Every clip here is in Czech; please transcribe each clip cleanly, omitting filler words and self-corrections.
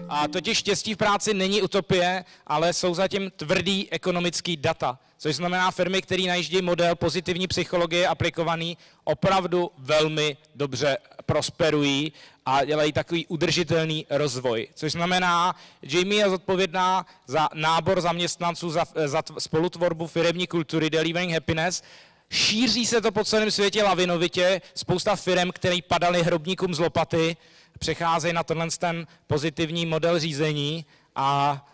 A totiž štěstí v práci není utopie, ale jsou zatím tvrdý ekonomický data. Což znamená firmy, které najíždějí model pozitivní psychologie aplikovaný, opravdu velmi dobře prosperují a dělají takový udržitelný rozvoj. Což znamená, Jamie je zodpovědná za nábor zaměstnanců, za spolutvorbu firemní kultury, delivering happiness. Šíří se to po celém světě lavinovitě, spousta firem, které padaly hrobníkům z lopaty, přecházejí na ten pozitivní model řízení a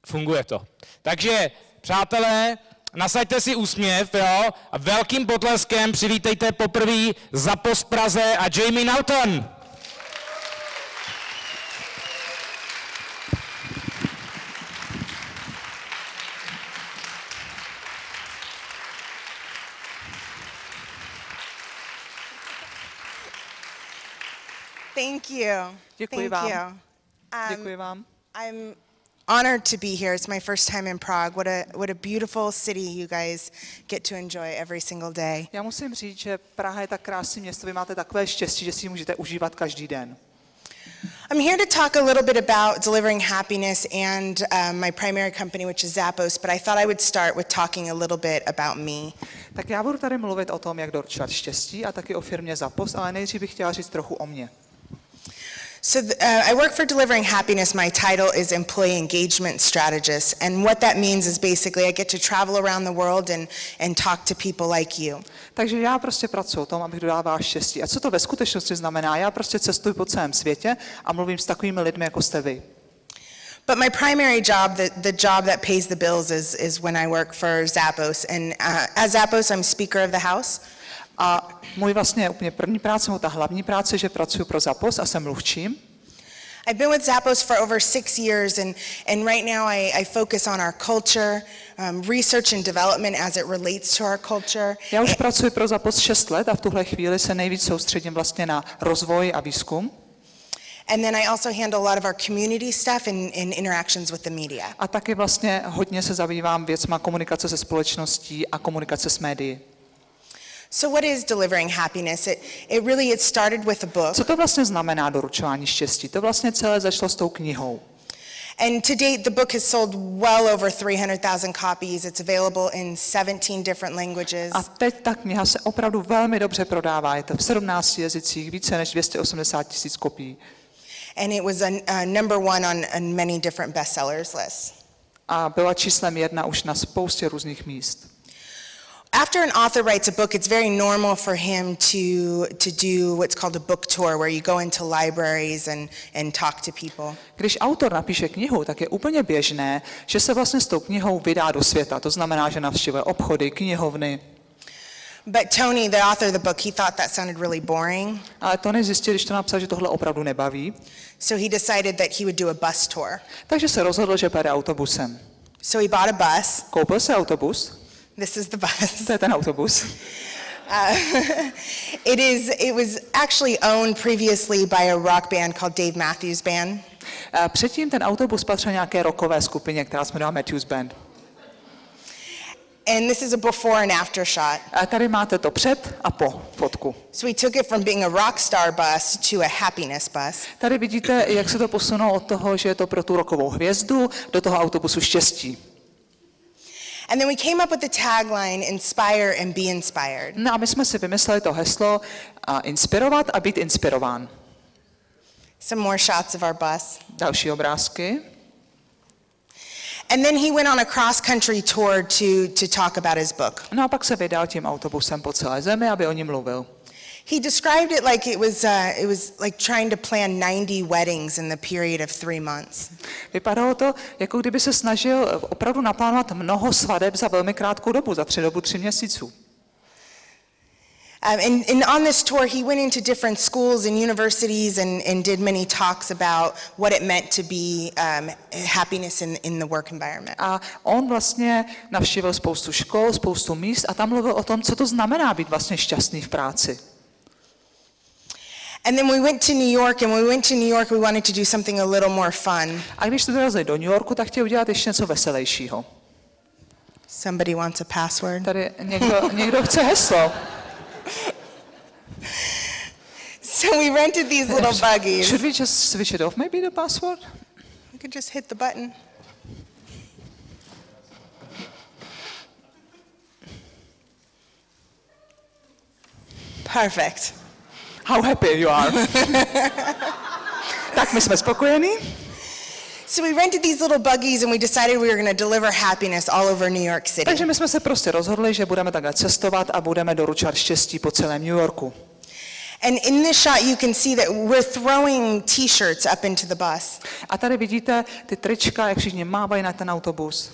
funguje to. Takže, přátelé, nasaďte si úsměv, jo, a velkým potleskem přivítejte poprvé ZAPPOS Praze a Jamie Naughton. Thank you. Děkuji vám. Děkuji vám. I'm honored to be here. It's my first time in Prague. What a beautiful city you guys get to enjoy every single day. Já musím říct, že Praha je tak krásné město, vy máte takové štěstí, že si ji můžete užívat každý den. I'm here to talk a little bit about delivering happiness and my primary company, which is ZAPPOS, but I thought I would start with talking a little bit about me. Tak já budu tady mluvit o tom, jak doručovat štěstí a taky o firmě ZAPPOS, ale nejdřív bych chtěla říct trochu o mně. So I work for Delivering Happiness. My title is Employee Engagement Strategist. And what that means is basically I get to travel around the world and talk to people like you. Takže já prostě pracuji o tom, abych dodával štěstí. A co to ve skutečnosti znamená? Já prostě cestuji po celém světě a mluvím s takovými lidmi, jako jste vy. But my primary job, the job that pays the bills is when I work for ZAPPOS. And at ZAPPOS, I'm Speaker of the House. A můj vlastně úplně první práce, ta hlavní práce, že pracuji pro ZAPPOS a jsem mluvčím. I've been with ZAPPOS for over 6 years, and right now I focus on our culture, research and development as it relates to our culture. Já už pracuji pro ZAPPOS 6 let a v tuhle chvíli se nejvíc soustředím vlastně na rozvoj a výzkum. And then I also handle a lot of our community stuff and interactions with the media. A taky vlastně hodně se zabývám věcma komunikace se společností a komunikace s médií. So what is delivering happiness? It started with a book. Co to vlastně znamená doručování štěstí? To vlastně celé začalo s tou knihou. And to date the book has sold well over 300,000 copies. It's available in 17 different languages. A teď ta kniha se opravdu velmi dobře prodává. Je to v 17 jazycích, více než 280 000 kopií. And it was a number one on many different bestsellers lists. A byla číslem 1 už na spoustě různých míst. After an author writes a book, it's very normal for him to do what's called a book tour, where you go into libraries and talk to people. Když autor napíše knihu, tak je úplně běžné, že se vlastně s tou knihou vydá do světa. To znamená, že navštěvuje obchody, knihovny. But Tony, the author of the book, he thought that sounded really boring. Ale Tony zjistil, když to napsal, že tohle opravdu nebaví. So he decided that he would do a bus tour. Takže se rozhodl, že půjde autobusem. So he bought a bus. Koupil se autobus. This is the bus. To je ten autobus. It was actually owned previously by a rock band called Dave Matthews Band. Předtím ten autobus patřil nějaké rockové skupině, která se jmenovala Matthews Band. And this is a before and after shot. A tady máte to před a po fotku. So we took it from being a rock star bus to a happiness bus. Tady vidíte, jak se to posunulo od toho, že je to pro tu rockovou hvězdu, do toho autobusu štěstí. And then we came up with the tagline, inspire and be inspired. No a my jsme si vymysleli to heslo inspirovat a být inspirován. Some more shots of our bus. Další obrázky. And then he went on a cross-country tour to talk about his book. No a pak se vydal tím autobusem po celé zemi, aby o něm mluvil. He described it like it was like trying to plan 90 weddings in the period of 3 months. Vypadalo to, jako kdyby se snažil opravdu naplánovat mnoho svadeb za velmi krátkou dobu, za 3 měsíců. And on this tour, he went into different schools and universities and did many talks about what it meant to be happiness in the work environment. A on vlastně navštívil spoustu škol, spoustu míst a tam mluvil o tom, co to znamená být vlastně šťastný v práci. And then we went to New York, and when we went to New York, we wanted to do something a little more fun. A když jsme dorazili do New Yorku, tak chtěl udělat ještě něco veselějšího. Somebody wants a password. Tady někdo chce heslo. So we rented these little buggies. Should we just switch it off, maybe the password? You could just hit the button. Perfect. How happy you are. Tak my jsme spokojení. So we rented these little buggies and we decided we were going to deliver happiness all over New York City. Takže my jsme se prostě rozhodli, že budeme takhle cestovat a budeme doručovat štěstí po celém New Yorku. And in this shot you can see that we're throwing t-shirts up into the bus. A tady vidíte ty trička, jak všichni mávají na ten autobus.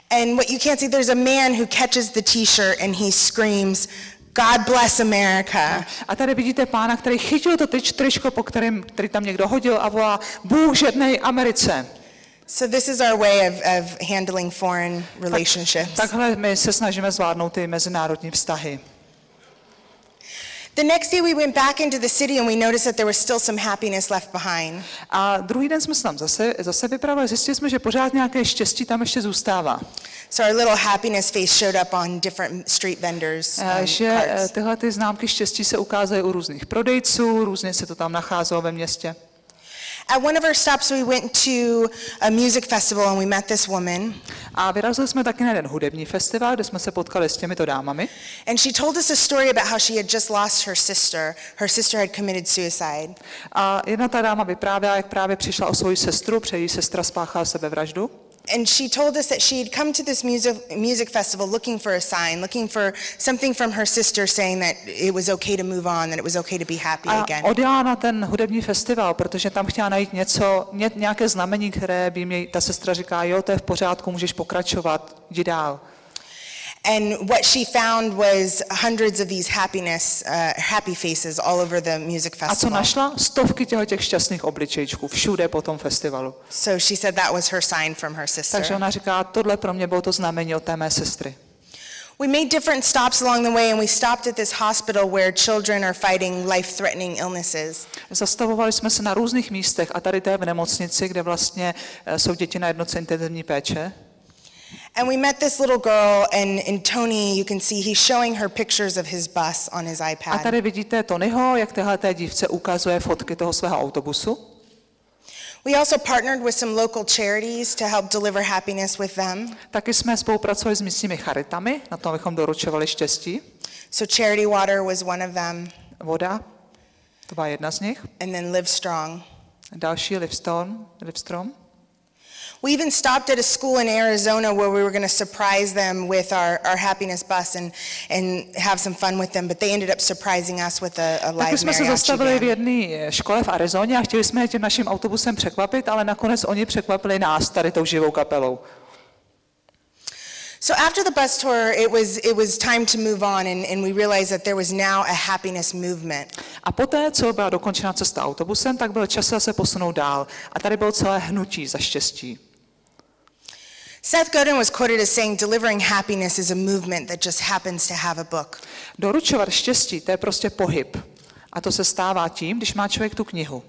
And what you can't see, there's a man who catches the t-shirt and he screams, God bless America. A tady vidíte pána, který chytil to tričko, který tam někdo hodil a volá, Bůh žednej Americe. So this is our way of handling foreign relationships. Takhle my se snažíme zvládnout ty mezinárodní vztahy. The next day we went back into the city and we noticed that there was still some happiness left behind. A druhý den jsme se tam zase vypravili, zjistili jsme, že pořád nějaké štěstí tam ještě zůstává. So our little happiness face showed up on different street vendors' Že carts. tyhle ty známky štěstí se ukázaly u různých prodejců, různě se to tam nacházelo ve městě. At one of our stops we went to a music festival and we met this woman. A vyrazili jsme taky na jeden hudební festival, kde jsme se potkali s těmito dámami. And she told us a story about how she had just lost her sister. Her sister had committed suicide. A jedna ta dáma vyprávěla, jak právě přišla o svou sestru, protože její sestra spáchala sebevraždu. And she told us that she had come to this music festival looking for a sign, looking for something from her sister saying that it was okay to move on, that it was okay to be happy again. A odjela na ten hudební festival, protože tam chtěla najít nějaké znamení, které by jim ta sestra říká, jo, to je v pořádku, můžeš pokračovat, jdi dál. And what she found was hundreds of these happy faces all over the music festival. A co našla? Stovky těch šťastných obličejčků všude po tom festivalu. So she said that was her sign from her sister. Takže ona říká, tohle pro mě bylo to znamení od té mé sestry. We made different stops along the way and we stopped at this hospital where children are fighting life-threatening illnesses. Zastavovali jsme se na různých místech a tady to je v nemocnici, kde vlastně jsou děti na jednotce intenzivní péče. And we met this little girl and Tony, you can see he's showing her pictures of his bus on his iPad. A tady vidíte Tonyho, jak téhleté dívce ukazuje fotky toho svého autobusu. We also partnered with some local charities to help deliver happiness with them. Taky jsme spolupracovali s místními charitami, na tom, abychom doručovali štěstí. So Charity Water was one of them. Voda, to byla jedna z nich. And then Live Strong. Další Livstrom. We even stopped at a school in Arizona where we were going to surprise them with our happiness bus and have some fun with them, but they ended up surprising us with a live Taky jsme se mariachi zastavili v band. jedné škole v Arizoně a chtěli jsme je tím naším autobusem překvapit, ale nakonec oni překvapili nás tady tou živou kapelou. So after the bus tour, it was time to move on and we realized that there was now a happiness movement. A poté, co byla dokončena cesta autobusem, tak byl čas se posunout dál. A tady bylo celé hnutí za štěstí. Seth Godin was quoted as saying, delivering happiness is a movement that just happens to have a book. Doručovat štěstí, to je prostě pohyb. A to se stává tím, když má člověk tu knihu.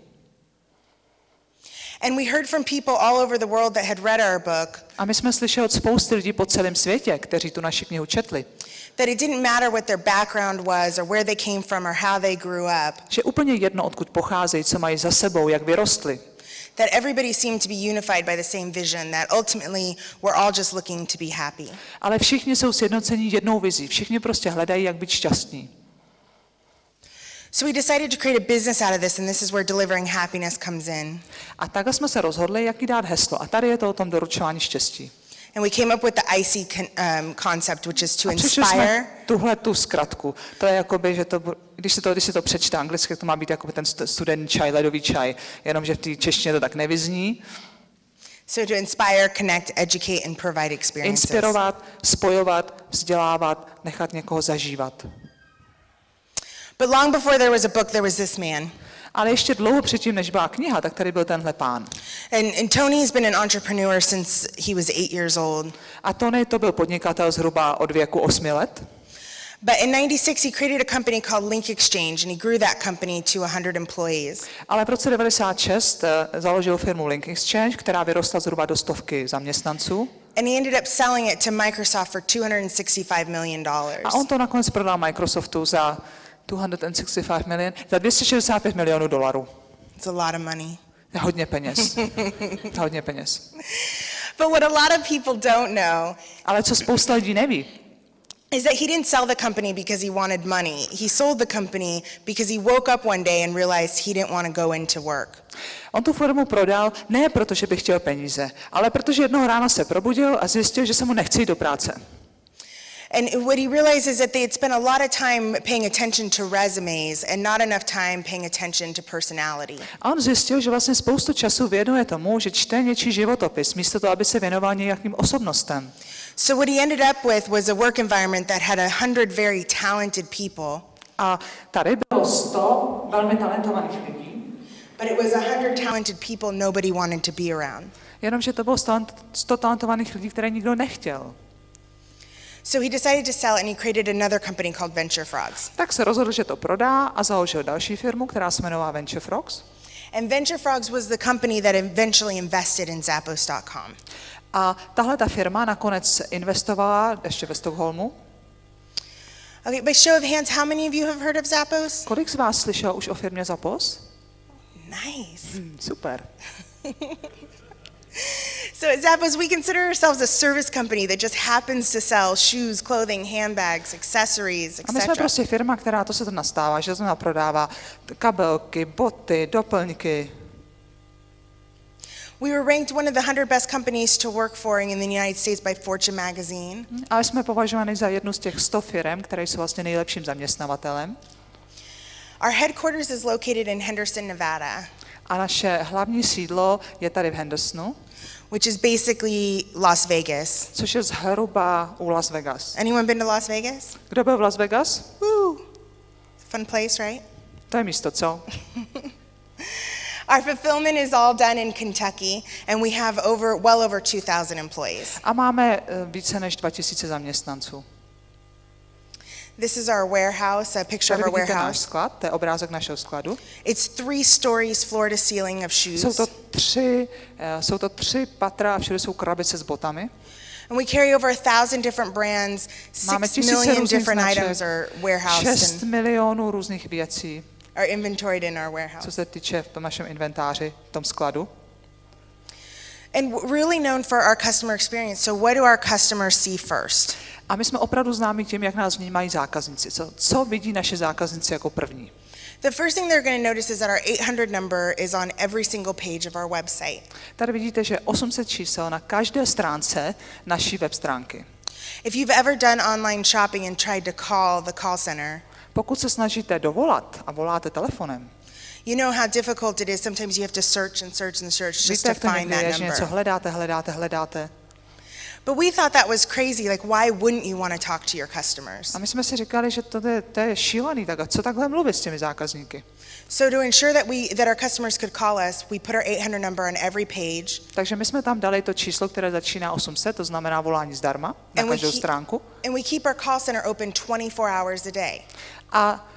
And we heard from people all over the world that had read our book. A my jsme slyšeli od spousty lidí po celém světě, kteří tu naši knihu četli. That it didn't matter what their background was or where they came from or how they grew up. Že úplně jedno, odkud pocházejí, co mají za sebou, jak vyrostli. That everybody seemed to be unified by the same vision, that ultimately we're all just looking to be happy. Ale všichni jsou sjednoceni jednou vizí. Všichni prostě hledají, jak být šťastní. So we decided to create a business out of this, and this is where delivering happiness comes in. A takhle jsme se rozhodli, jaký dát heslo. A tady je to o tom doručování štěstí. And we came up with the IC concept, which is to A přišli inspire. jsme tuhle tu zkratku. To je jakoby, že to, když si to přečte anglicky, to má být jako ten studený čaj, ledový čaj, jenomže v té češtině to tak nevyzní. So to inspire, connect, educate, and provide experiences. Inspirovat, spojovat, vzdělávat, nechat někoho zažívat. But long before there was a book, there was this man. Ale ještě dlouho předtím, než byla kniha, tak tady byl tenhle pán. And Tony's been an entrepreneur since he was 8 years old. A Tony to byl podnikatel zhruba od věku 8 let. But in 96, he created a company called Link Exchange, and he grew that company to 100 employees. Ale v roce 96 založil firmu Link Exchange, která vyrostla zhruba do 100 zaměstnanců. And he ended up selling it to Microsoft for $265 million. A on to nakonec prodal Microsoftu za 265 million, za 265 milionů dolarů. It's a lot of money. Hodně peněz. Hodně peněz. But what a lot of people don't know Ale co spousta lidí neví, is that he didn't sell the company because he wanted money. He sold the company because he woke up one day and realized he didn't want to go into work. On tu firmu prodal ne proto, že by chtěl peníze, ale protože jednoho rána se probudil a zjistil, že se mu nechce jít do práce. And what he realized is that they had spent a lot of time paying attention to resumes and not enough time paying attention to personality. A on zjistil, že vlastně spoustu času věnuje tomu, že čte něčí životopis, místo toho, aby se věnoval nějakým osobnostem. So what he ended up with was a work environment that had 100 very talented people. A tady bylo 100 velmi talentovaných lidí. But it was 100 talented people nobody wanted to be around. Jenomže to bylo 100 talentovaných lidí, které nikdo nechtěl. So he decided to sell and he created another company called Venture Frogs. Tak se rozhodl, že to prodá a založil další firmu, která se jmenovala Venture Frogs. And Venture Frogs was the company that eventually invested in ZAPPOS.com. A tahle ta firma nakonec investovala ještě ve Stockholmu. Okay, by show of hands, how many of you have heard of ZAPPOS? Kolik z vás slyšel už o firmě ZAPPOS? Nice. Super. So at ZAPPOS, we consider ourselves a service company that just happens to sell shoes, clothing, handbags, accessories, A my jsme etc. prostě firma, která to se to nastává, že znamená prodává kabelky, boty, doplňky. We were ranked one of the 100 best companies to work for in the United States by Fortune magazine. Ale jsme považováni za jednu z těch 100 firm, které jsou vlastně nejlepším zaměstnavatelem. Our headquarters is located in Henderson, Nevada, A naše hlavní sídlo je tady v Hendersonu, which is basically Las Vegas. což je zhruba u Las Vegas. Anyone been to Las Vegas? Kdo byl v Las Vegas? Woo! Fun place, right? To je místo, co? Our fulfillment is all done in Kentucky, and we have well over 2,000 employees. A máme více než 2000 zaměstnanců. This is our warehouse, a picture Tady of our vidíte náš warehouse. sklad, to je obrázek našeho skladu. It's 3 stories, floor to ceiling of shoes. Jsou to tři patra a všude jsou krabice s botami. And we carry over 1,000 different brands, Máme 6 tisíce million různých different značek, items are warehoused 6 and milionů různých věcí, are inventoried in our warehouse. co se týče v tom našem inventáři, v tom skladu. And really known for our customer experience. So what do our customers see first? A my jsme opravdu známí tím, jak nás vnímají zákazníci. Co vidí naše zákazníci jako první? The first thing they're going to notice is that our 800 number is on every single page of our website. Tady vidíte, že 800 čísel na každé stránce naší web stránky. If you've ever done online shopping and tried to call the call center, Pokud se snažíte dovolat a voláte telefonem, you know how difficult it is. Sometimes you have to search and search and search just víte, to jak to find někdy that je, že něco number. hledáte. But we thought that was crazy. Like, why wouldn't you want to talk to your customers? A my jsme si říkali, že to je šílený, tak a co takhle mluvit s těmi zákazníky? So to ensure that our customers could call us, we put our 800 number on every page. Takže my jsme tam dali to číslo, které začíná 800, to znamená volání zdarma na každou stránku. And we keep our call center open 24 hours a day. A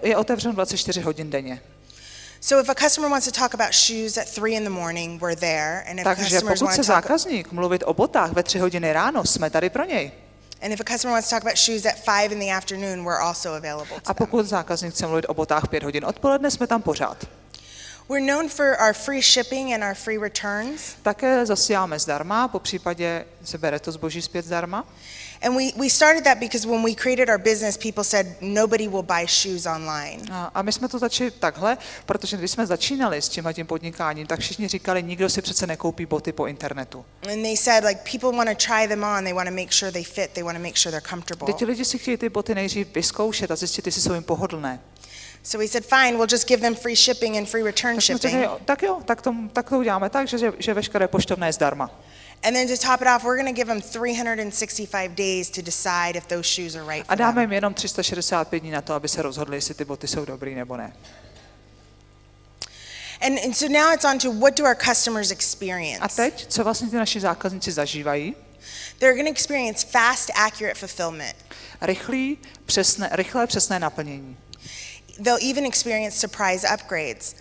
je otevřeno 24 hodin denně. So if a customer wants to talk about shoes at 3 in the morning, we're there. And if Takže customers pokud want se to talk zákazník mluvit o botách ve 3 hodiny ráno, jsme tady pro něj. and if a customer wants to talk about shoes at 5 in the afternoon, we're also available to A them. pokud zákazník chce mluvit o botách 5 hodin odpoledne, jsme tam pořád. We're known for our free shipping and our free returns. Také zasíláme zdarma, po případě se bere to zboží zpět zdarma. And we started that because when we created our business, people said nobody will buy shoes online. A my jsme to začali takhle, protože když jsme začínali s tím podnikáním, tak všichni říkali, nikdo si přece nekoupí boty po internetu. And they said, like, people want to try them on, they want to make sure they fit, they want to make sure they're comfortable. Teď ti lidi si chtějí ty boty nejdřív vyzkoušet a zjistit, jestli jsou jim pohodlné. So we said, fine, we'll just give them free shipping and free return Tak jsme shipping. řekli, tak to uděláme tak, že veškeré poštovné je zdarma. And then to top it off, we're going to give them 365 days to decide if those shoes are right A for dáme them. jim jenom 365 dní na to, aby se rozhodli, jestli ty boty jsou dobrý nebo ne. And so now it's on to what do our customers A experience? teď, co vlastně ty naši zákazníci zažívají? They're going to experience fast, accurate fulfillment. Rychlé, přesné naplnění. They'll even experience surprise upgrades.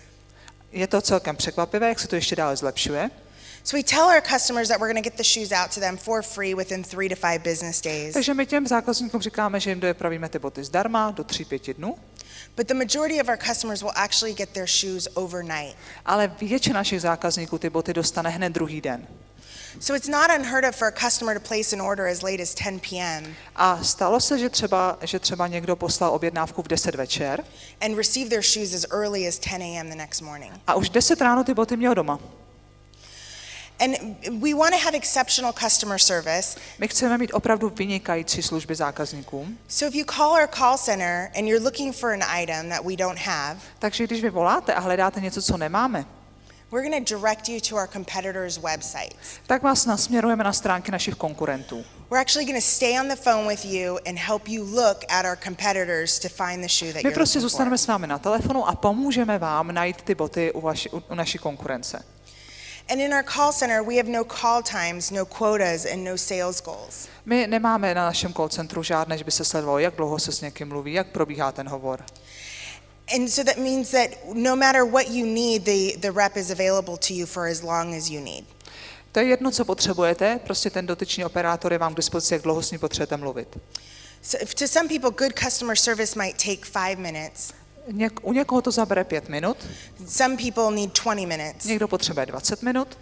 Je to celkem překvapivé, jak se to ještě dále zlepšuje. So we tell our customers that we're going to get the shoes out to them for free within 3 to 5 business days. Takže my těm zákazníkům říkáme, že jim dopravíme ty boty zdarma do 3-5 dnů. But the majority of our customers will actually get their shoes overnight. Ale většina našich zákazníků ty boty dostane hned druhý den. So it's not unheard of for a customer to place an order as late as 10 p.m. A stalo se, že třeba někdo poslal objednávku v 10 večer and receive their shoes as early as 10 a.m. the next morning. a už 10 ráno ty boty měl doma. And we want to have exceptional customer service. My chceme mít opravdu vynikající služby zákazníkům. So if you call our call center and you're looking for an item that we don't have, Takže když vy voláte a hledáte něco, co nemáme, we're going to direct you to our competitors' websites. tak vás nasměrujeme na stránky našich konkurentů. We're actually going to stay on the phone with you and help you look at our competitors to find the shoe that My you're prostě looking zůstaneme for. s vámi na telefonu a pomůžeme vám najít ty boty u naší konkurence. And in our call center, we have no call times, no quotas, and no sales goals. My nemáme na našem call centru žádné, že by se sledovalo, jak dlouho se s někým mluví, jak probíhá ten hovor. And so that means that no matter what you need, the rep is available to you for as long as you need. To je jedno, co potřebujete, prostě ten dotyčný operátor je vám k dispozici, jak dlouho s ním potřebujete mluvit. So to some people, good customer service might take 5 minutes. U někoho to zabere 5 minut, Some people need 20 minutes. někdo potřebuje 20 minut.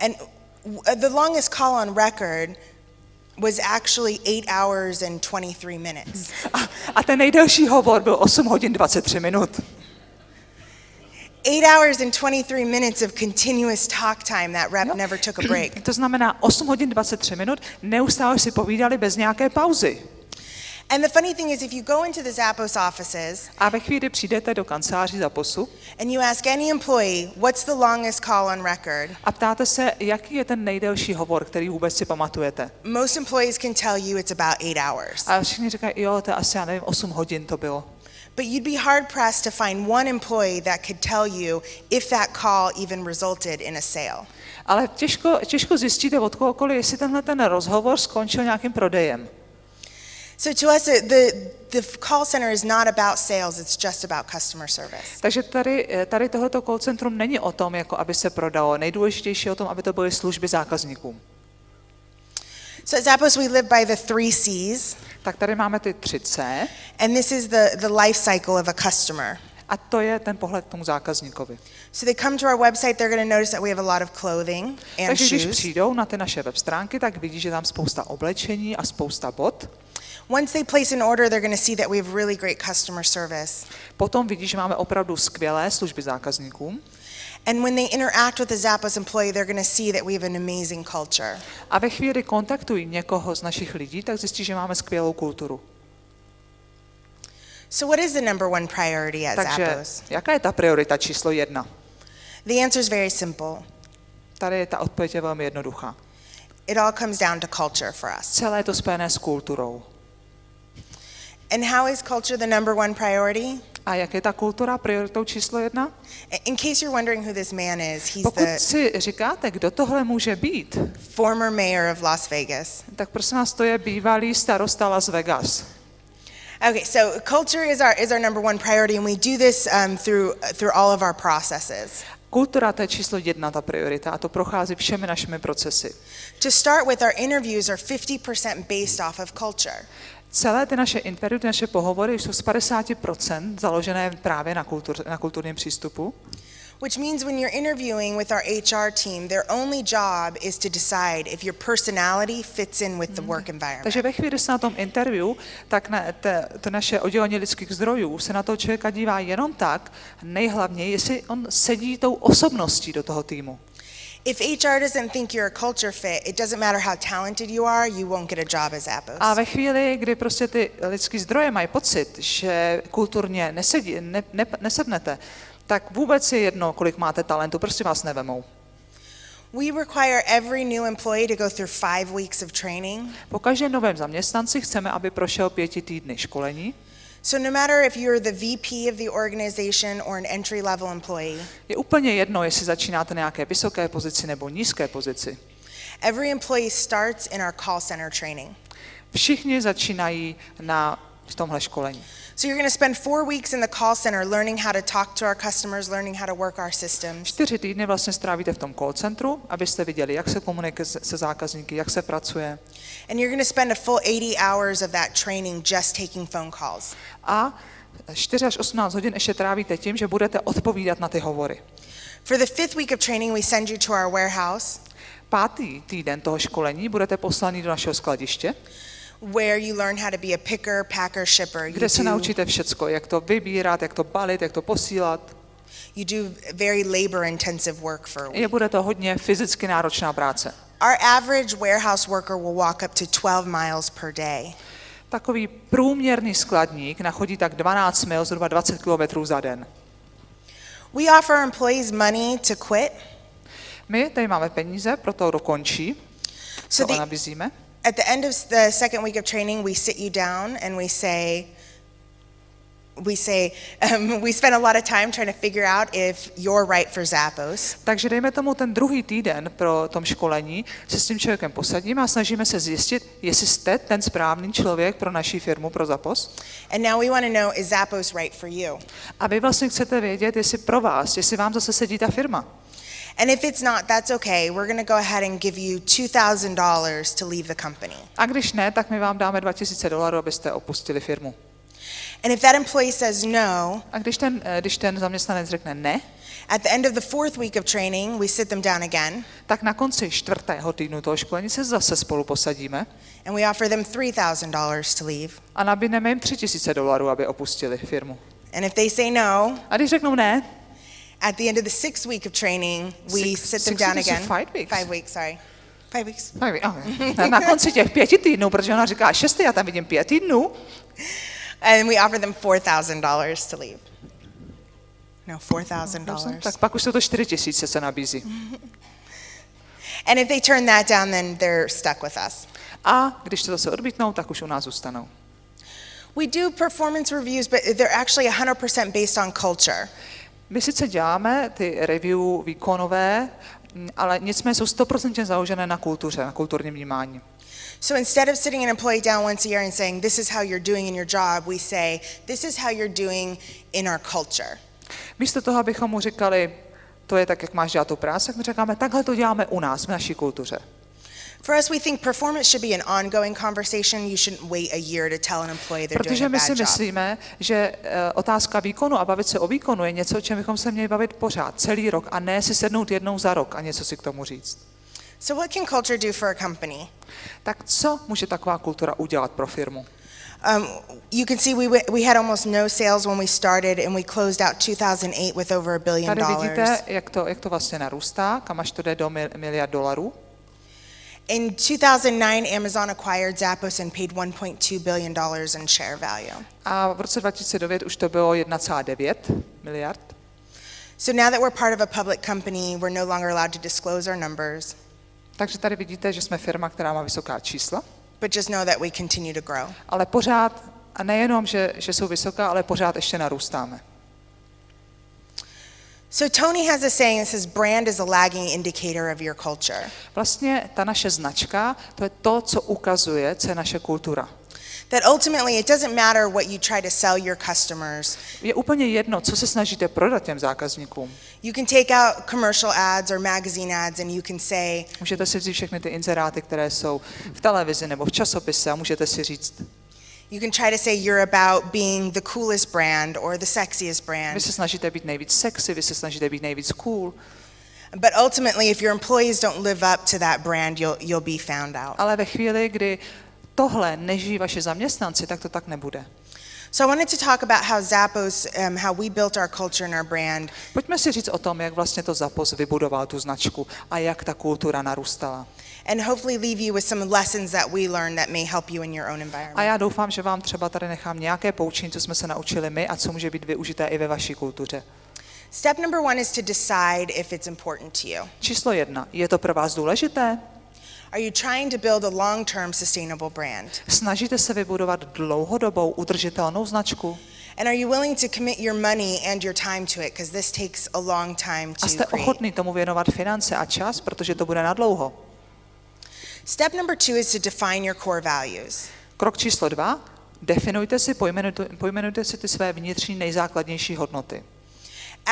And the longest call on record was actually 8 hours and 23 minutes. A ten nejdelší hovor byl 8 hodin 23 minut. 8 hours and 23 minutes of continuous talk time. That rep never took a break. To znamená 8 hodin 23 minut, neustále si povídali bez nějaké pauzy. And the funny thing is, if you go into the ZAPPOS offices A ve chvíli, kdy přijdete do kanceláří ZAPPOSu and you ask any employee, what's the longest call on record? a ptáte se, jaký je ten nejdelší hovor, který vůbec si pamatujete. Most employees can tell you it's about 8 hours. A všichni říkají, jo, to je asi, já nevím, 8 hodin to bylo. But you'd be hard pressed to find one employee that could tell you if that call even resulted in a sale. Ale těžko zjistíte od kohokoliv, jestli tenhle ten rozhovor skončil nějakým prodejem. So to us, the call center is not about sales, it's just about customer service. Takže tady tohleto call centrum není o tom, jako aby se prodalo. Nejdůležitější je o tom, aby to byly služby zákazníkům. So at ZAPPOS we live by the 3 C's, Tak tady máme ty 3 C and this is the life cycle of a customer. a to je ten pohled k tomu zákazníkovi. So they come to our website, they're going to notice that we have a lot of clothing and Takže když shoes. přijdou na ty naše web stránky, tak vidí, že tam spousta oblečení a spousta bot. Once they place an order, they're going to see that we have really great customer service. Potom vidí, že máme opravdu skvělé služby zákazníkům. And when they interact with a ZAPPOS employee, they're going to see that we have an amazing culture. A ve chvíli, kdy kontaktují někoho z našich lidí, tak zjistí, že máme skvělou kulturu. So what is the number one priority at Takže ZAPPOS? jaká je ta priorita číslo 1? The answer is very simple. Tady ta odpověď je velmi jednoduchá. It all comes down to culture for us. Celé je to spojené s kulturou. And how is culture the number one priority? A jak je ta kultura prioritou číslo 1? In case you're wondering who this man is, he's Pokud the si říkáte, kdo tohle může být, former mayor of Las Vegas. tak prosím vás, to je bývalý starosta Las Vegas. Okay, so culture is our number one priority, and we do this through all of our processes. Kultura, to je číslo 1, ta priorita, a to prochází všemi našimi procesy. To start with, our interviews are 50% based off of culture. Celé ty naše interview, ty naše pohovory jsou z 50% založené právě na kulturním přístupu. Which means when you're interviewing with our HR team, their only job is to decide if your personality fits in with the work environment. Takže ve chvíli, kdy se na tom interview, tak to naše oddělení lidských zdrojů se na toho člověka dívá jenom tak, nejhlavněji, jestli on sedí tou osobností do toho týmu. If HR doesn't think you're a culture fit, it doesn't matter how talented you are, you won't get a job as ZAPPOS. A ve chvíli, kdy prostě ty lidský zdroje mají pocit, že kulturně nesednete, tak vůbec je jedno, kolik máte talentu, prostě vás nevemou. We require every new employee to go through 5 weeks of training. Po každém novém zaměstnanci chceme, aby prošel 5 týdny školení. So no matter if you're the VP of the organization or an entry-level employee, Je úplně jedno, jestli začínáte na nějaké vysoké pozici nebo nízké pozici. every employee starts in our call center training. Všichni začínají v tomhle školení. So you're going to spend 4 weeks in the call center learning how to talk to our customers, learning how to work our systems. 4 týdny vlastně strávíte v tom call centru, abyste viděli, jak se komunikuje se zákazníky, jak se pracuje. And you're going to spend a full 80 hours of that training just taking phone calls. A 4 až 18 hodin ještě trávíte tím, že budete odpovídat na ty hovory. For the 5th week of training, we send you to our warehouse, 5. týden toho školení budete poslani do našeho skladiště, where you learn how to be a picker, packer, shipper. kde se naučíte všecko, jak to vybírat, jak to balit, jak to posílat. You do very labor-intensive work for a week. Bude to hodně fyzicky náročná práce. Our average warehouse worker will walk up to 12 miles per day. Takový průměrný skladník nachodí tak 12 mil, zhruba 20 km za den. We offer employees money to quit. My tady máme peníze pro to, kdo končí, co So nabízíme. at the end of the 2nd week of training, we sit you down and we spend a lot of time trying to figure out if you're right for ZAPPOS. Takže dejme tomu ten 2. týden pro tom školení, se s tím člověkem posadíme a snažíme se zjistit, jestli jste ten správný člověk pro naši firmu, pro ZAPPOS. And now we want to know, is ZAPPOS right for you? A vy vlastně chcete vědět, jestli pro vás, jestli vám zase sedí ta firma. And if it's not, that's okay. We're going to go ahead and give you $2,000 to leave the company. A když ne, tak my vám dáme $2,000, abyste opustili firmu. And if that employee says no, A když ten zaměstnanec řekne ne, at the end of the 4th week of training, we sit them down again tak na konci 4. týdnu toho školení se zase spolu posadíme and we offer them $3,000 to leave. a nabídneme jim $3,000, aby opustili firmu. And if they say no, A když řeknou ne, at the end of the 6th week of training, we sit them down again. 5 weeks, sorry. 5 weeks. na konci těch 5 týdnů, protože ona říká 6, já tam vidím 5 týdnů, And we offer them $4,000 to leave. No, $4,000. tak pak už jsou to $4,000 se nabízí. And if they turn that down, then they're stuck with us. A když to zase odmítnou, tak už u nás zůstanou. We do performance reviews, but they're actually 100% based on culture. My sice děláme ty review výkonové, ale nicméně jsou 100% založené na kultuře, na kulturním vnímání. So instead of sitting an employee down once a year and saying, this is how you're doing in your job, we say, this is how you're doing in our culture. Místo toho, abychom mu říkali, to je tak, jak máš dělat tu práci, tak my říkáme, takhle to děláme u nás, v naší kultuře. For us, we think performance should be an ongoing conversation. You shouldn't wait a year to tell an employee they're doing Protože a my bad si job. myslíme, že otázka výkonu a bavit se o výkonu je něco, o čem bychom se měli bavit pořád, celý rok, a ne si sednout jednou za rok a něco si k tomu říct. So what can culture do for a company? Tak co může taková kultura udělat pro firmu? You can see we had almost no sales when we started, and we closed out 2008 with over $1 billion. Tady vidíte, jak to vlastně narůstá, kam až to jde do $1 miliard. In 2009, Amazon acquired ZAPPOS and paid $1.2 billion in share value. A v roce 2009 už to bylo 1,9 miliard. So now that we're part of a public company, we're no longer allowed to disclose our numbers. Takže tady vidíte, že jsme firma, která má vysoká čísla. But just know that we continue to grow. Ale pořád, a nejenom, že jsou vysoká, ale pořád ještě narůstáme. So Tony has a saying that says brand is a lagging indicator of your culture. Vlastně ta naše značka, to je to, co ukazuje, co je naše kultura. That ultimately it doesn't matter what you try to sell your customers. Je úplně jedno, co se snažíte prodat těm zákazníkům. You can take out commercial ads or magazine ads and you can say, Můžete si vzít všechny ty inzeráty, které jsou v televizi nebo v časopise, a můžete si říct, you can try to say you're about being the coolest brand or the sexiest vy brand. se snažíte být nejvíc sexy, vy se snažíte být nejvíc cool, But ultimately, if your employees don't live up to that brand, you'll be found out. ale ve chvíli, kdy tohle nežijí vaši zaměstnanci, tak to tak nebude. So I wanted to talk about how ZAPPOS, how we built our culture and our brand. Pojďme si říct o tom, jak vlastně to ZAPPOS vybudoval tu značku a jak ta kultura narůstala. And hopefully leave you with some lessons that we learned that may help you in your own environment. A já doufám, že vám třeba tady nechám nějaké poučení, co jsme se naučili my a co může být využité i ve vaší kultuře. Step number 1 is to decide if it's important to you. Číslo 1. Je to pro vás důležité? Are you trying to build a long-term sustainable brand? Snažíte se vybudovat dlouhodobou udržitelnou značku? And are you willing to commit your money and your time to it, because this takes a long time A to jste create. ochotný tomu věnovat finance a čas, protože to bude na dlouho? Step number 2 is to define your core values. Krok číslo 2. Definujte si, pojmenujte si ty své vnitřní nejzákladnější hodnoty.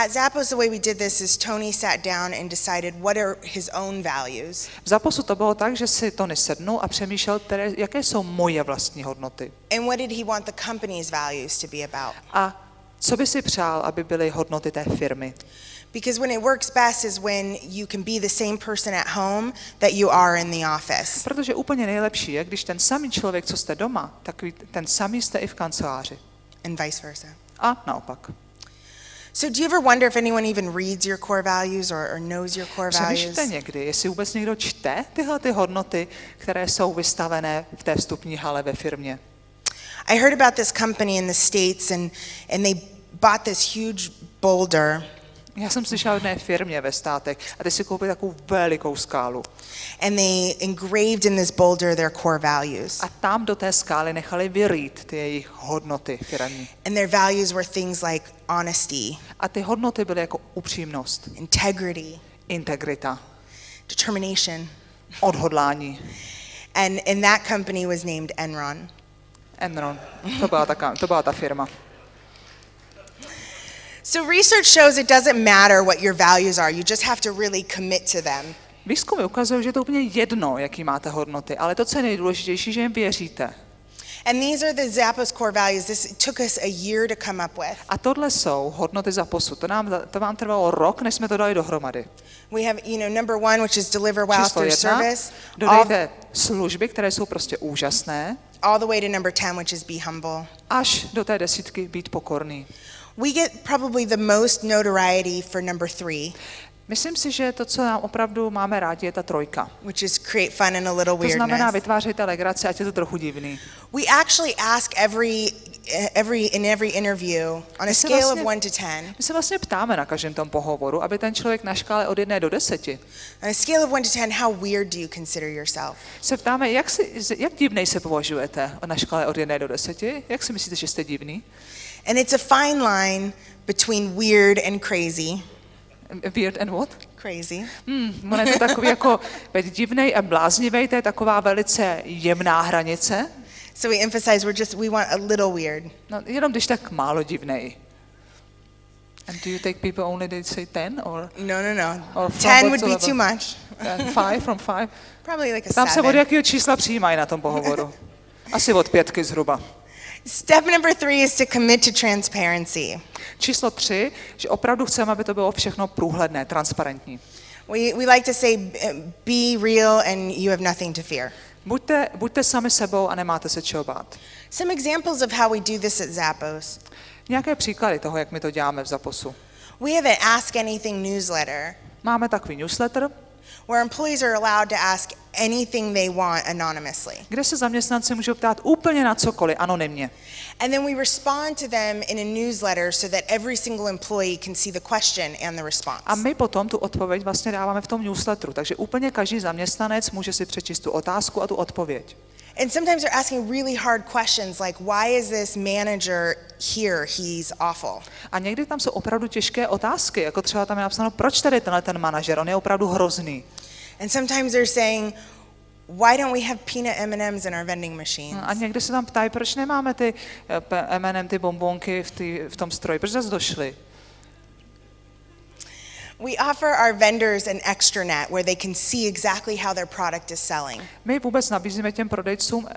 At ZAPPOS, the way we did this is Tony sat down and decided what are his own values. V ZAPPOSu to bylo tak, že si Tony sednul a přemýšlel, jaké jsou moje vlastní hodnoty. And what did he want the company's values to be about? A co by si přál, aby byly hodnoty té firmy? Because when it works best is when you can be the same person at home that you are in the office. Protože úplně nejlepší je, když ten samý člověk, co jste doma, takový ten samý jste i v kanceláři. And vice versa. A naopak. So do you ever wonder if anyone even reads your core values or knows your core values? Přemýšlíte někdy, jestli vůbec někdo čte tyhle ty hodnoty, které jsou vystavené v té vstupní hale ve firmě? I heard about this company in the States and they bought this huge boulder. Já jsem slyšela o jedné firmě ve státech a ty si koupili takovou velikou skálu. And they engraved in this boulder their core values. A tam do té skály nechali vyrýt ty jejich hodnoty firemní. And their values were things like honesty, A ty hodnoty byly jako upřímnost, integrity, integrita, determination. odhodlání. And that company was named Enron. Enron, to byla ta firma. So research shows it doesn't matter what your values are, you just have to really commit to them. Výzkumy ukazují, že je to úplně jedno, jaký máte hodnoty, ale to, co je nejdůležitější, že jim věříte. And these are the ZAPPOS core values. This took us a year to come up with. A tohle jsou hodnoty ZAPPOSu. To vám trvalo rok, než jsme to dali dohromady. We have, number 1, which is deliver well Číslo through 1, service. dodejte služby, které jsou prostě úžasné, All the way to number 10, which is be humble. až do té 10 být pokorný. We get probably the most notoriety for number 3. Myslím si, že to, co nám opravdu máme rádi, je ta 3. Which is create fun and a little To znamená, weirdness. vytvářejte legraci, ať je to trochu divný. We actually ask in every interview on a scale of 1 to 10. My se vlastně ptáme na každém tom pohovoru, aby ten člověk na škále od 1 do 10 On a scale of 1 to 10, how weird do you consider yourself? se ptáme, jak divnej se považujete na škále od 1 do 10? Jak si myslíte, že jste divný? And it's a fine line between weird and crazy. Weird and what? Crazy. On je to takový jako divnej a bláznivej, to je taková velice jemná hranice. So we emphasize we want a little weird. No, jenom když tak málo divnej. And do you take people only they say 10 or? No. Or 10 would be too much. 5 from 5? Probably like a Tam se od 7. jakého čísla přijímají na tom pohovoru? Asi od 5 zhruba. Step number 3 is to commit to transparency. Číslo 3, že opravdu chceme, aby to bylo všechno průhledné, transparentní. We like to say be real and you have nothing to fear. Buďte sami sebou a nemáte se čeho bát. Some examples of how we do this at ZAPPOS. Nějaké příklady toho, jak my to děláme v ZAPPOSu. We have an Ask Anything newsletter Máme takový newsletter, where employees are allowed to ask anything they want anonymously. kde se zaměstnanci můžou ptát úplně na cokoliv, anonymně. And then we respond to them in a newsletter so that every single employee can see the question and the response. A my potom tu odpověď vlastně dáváme v tom newsletteru, takže úplně každý zaměstnanec může si přečíst tu otázku a tu odpověď. And sometimes they're asking really hard questions like, why is this manager here? He's awful. A někdy tam jsou opravdu těžké otázky, jako třeba tam je napsáno, proč tady ten manažer, on je opravdu hrozný. And sometimes they're saying, why don't we have peanut M&Ms in our vending machines? A někdy se tam ptají, proč nemáme ty M&M, ty bonbonky v tom stroji, proč zase došly? We offer our vendors an extranet where they can see exactly how their product is selling. My vůbec nabízíme těm prodejcům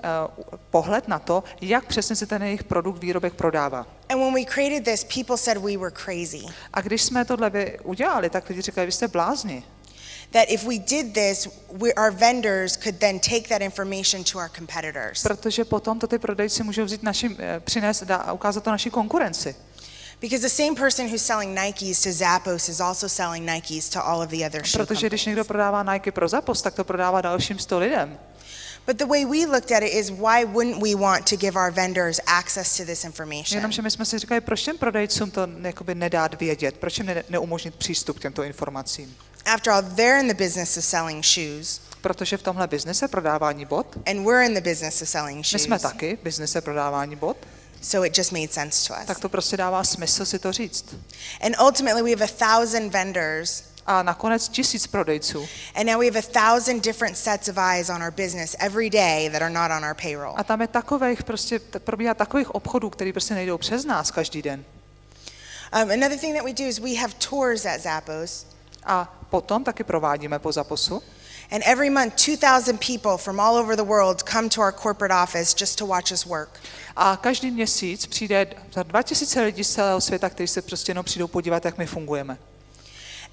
pohled na to, jak přesně se ten jejich produkt, výrobek prodává. And when we created this, people said we were crazy. A když jsme tohle udělali, tak lidi říkali, vy jste blázni. That if we did this, our vendors could then take that information to our competitors. Protože potom to ty prodejci můžou vzít přinést a ukázat to naší konkurenci. Because the same person who's selling Nikes to ZAPPOS is also selling Nikes to all of the other shoe Protože když companies. někdo prodává Nike pro ZAPPOS, tak to prodává dalším 100 lidem. But the way we looked at it is, why wouldn't we want to give our vendors access to this information? Jenomže my jsme si říkali, proč těm prodejcům to jakoby nedát vědět, proč jim neumožnit přístup k těmto informacím. After all, they're in the business of selling shoes. Protože v tomhle biznise prodávání bot, And we're in the business of selling my shoes. jsme taky v biznise prodávání bot, So it just made sense to us. tak to prostě dává smysl si to říct. And ultimately, we have 1,000 vendors. A nakonec 1000 prodejců. And now we have 1,000 different sets of eyes on our business every day that are not on our payroll. A tam je probíhá takových obchodů, který prostě nejdou přes nás každý den. Another thing that we do is we have tours at ZAPPOS. A potom taky provádíme po ZAPPOSu. And every month, 2,000 people from all over the world come to our corporate office just to watch us work. A každý měsíc přijde za 2000 lidí z celého světa, kteří se prostě jenom přijdou podívat, jak my fungujeme.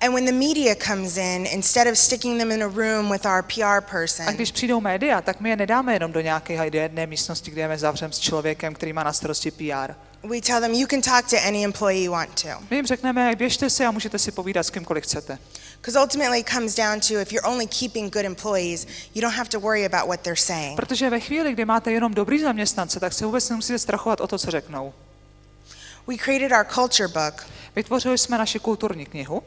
And when the media comes in, instead of sticking them in a room with our PR person, A když přijdou média, tak my je nedáme jenom do nějaké jedné místnosti, kde je zavřeme s člověkem, který má na starosti PR. we tell them you can talk to any employee you want to. My jim řekneme, běžte si a můžete si povídat s kýmkoliv chcete. Because ultimately it comes down to if you're only keeping good employees, you don't have to worry about what they're saying. Protože ve chvíli, kdy máte jenom dobrý zaměstnance, tak se vůbec nemusíte strachovat o to, co řeknou. We created our culture book. Vytvořili jsme naši kulturní knihu.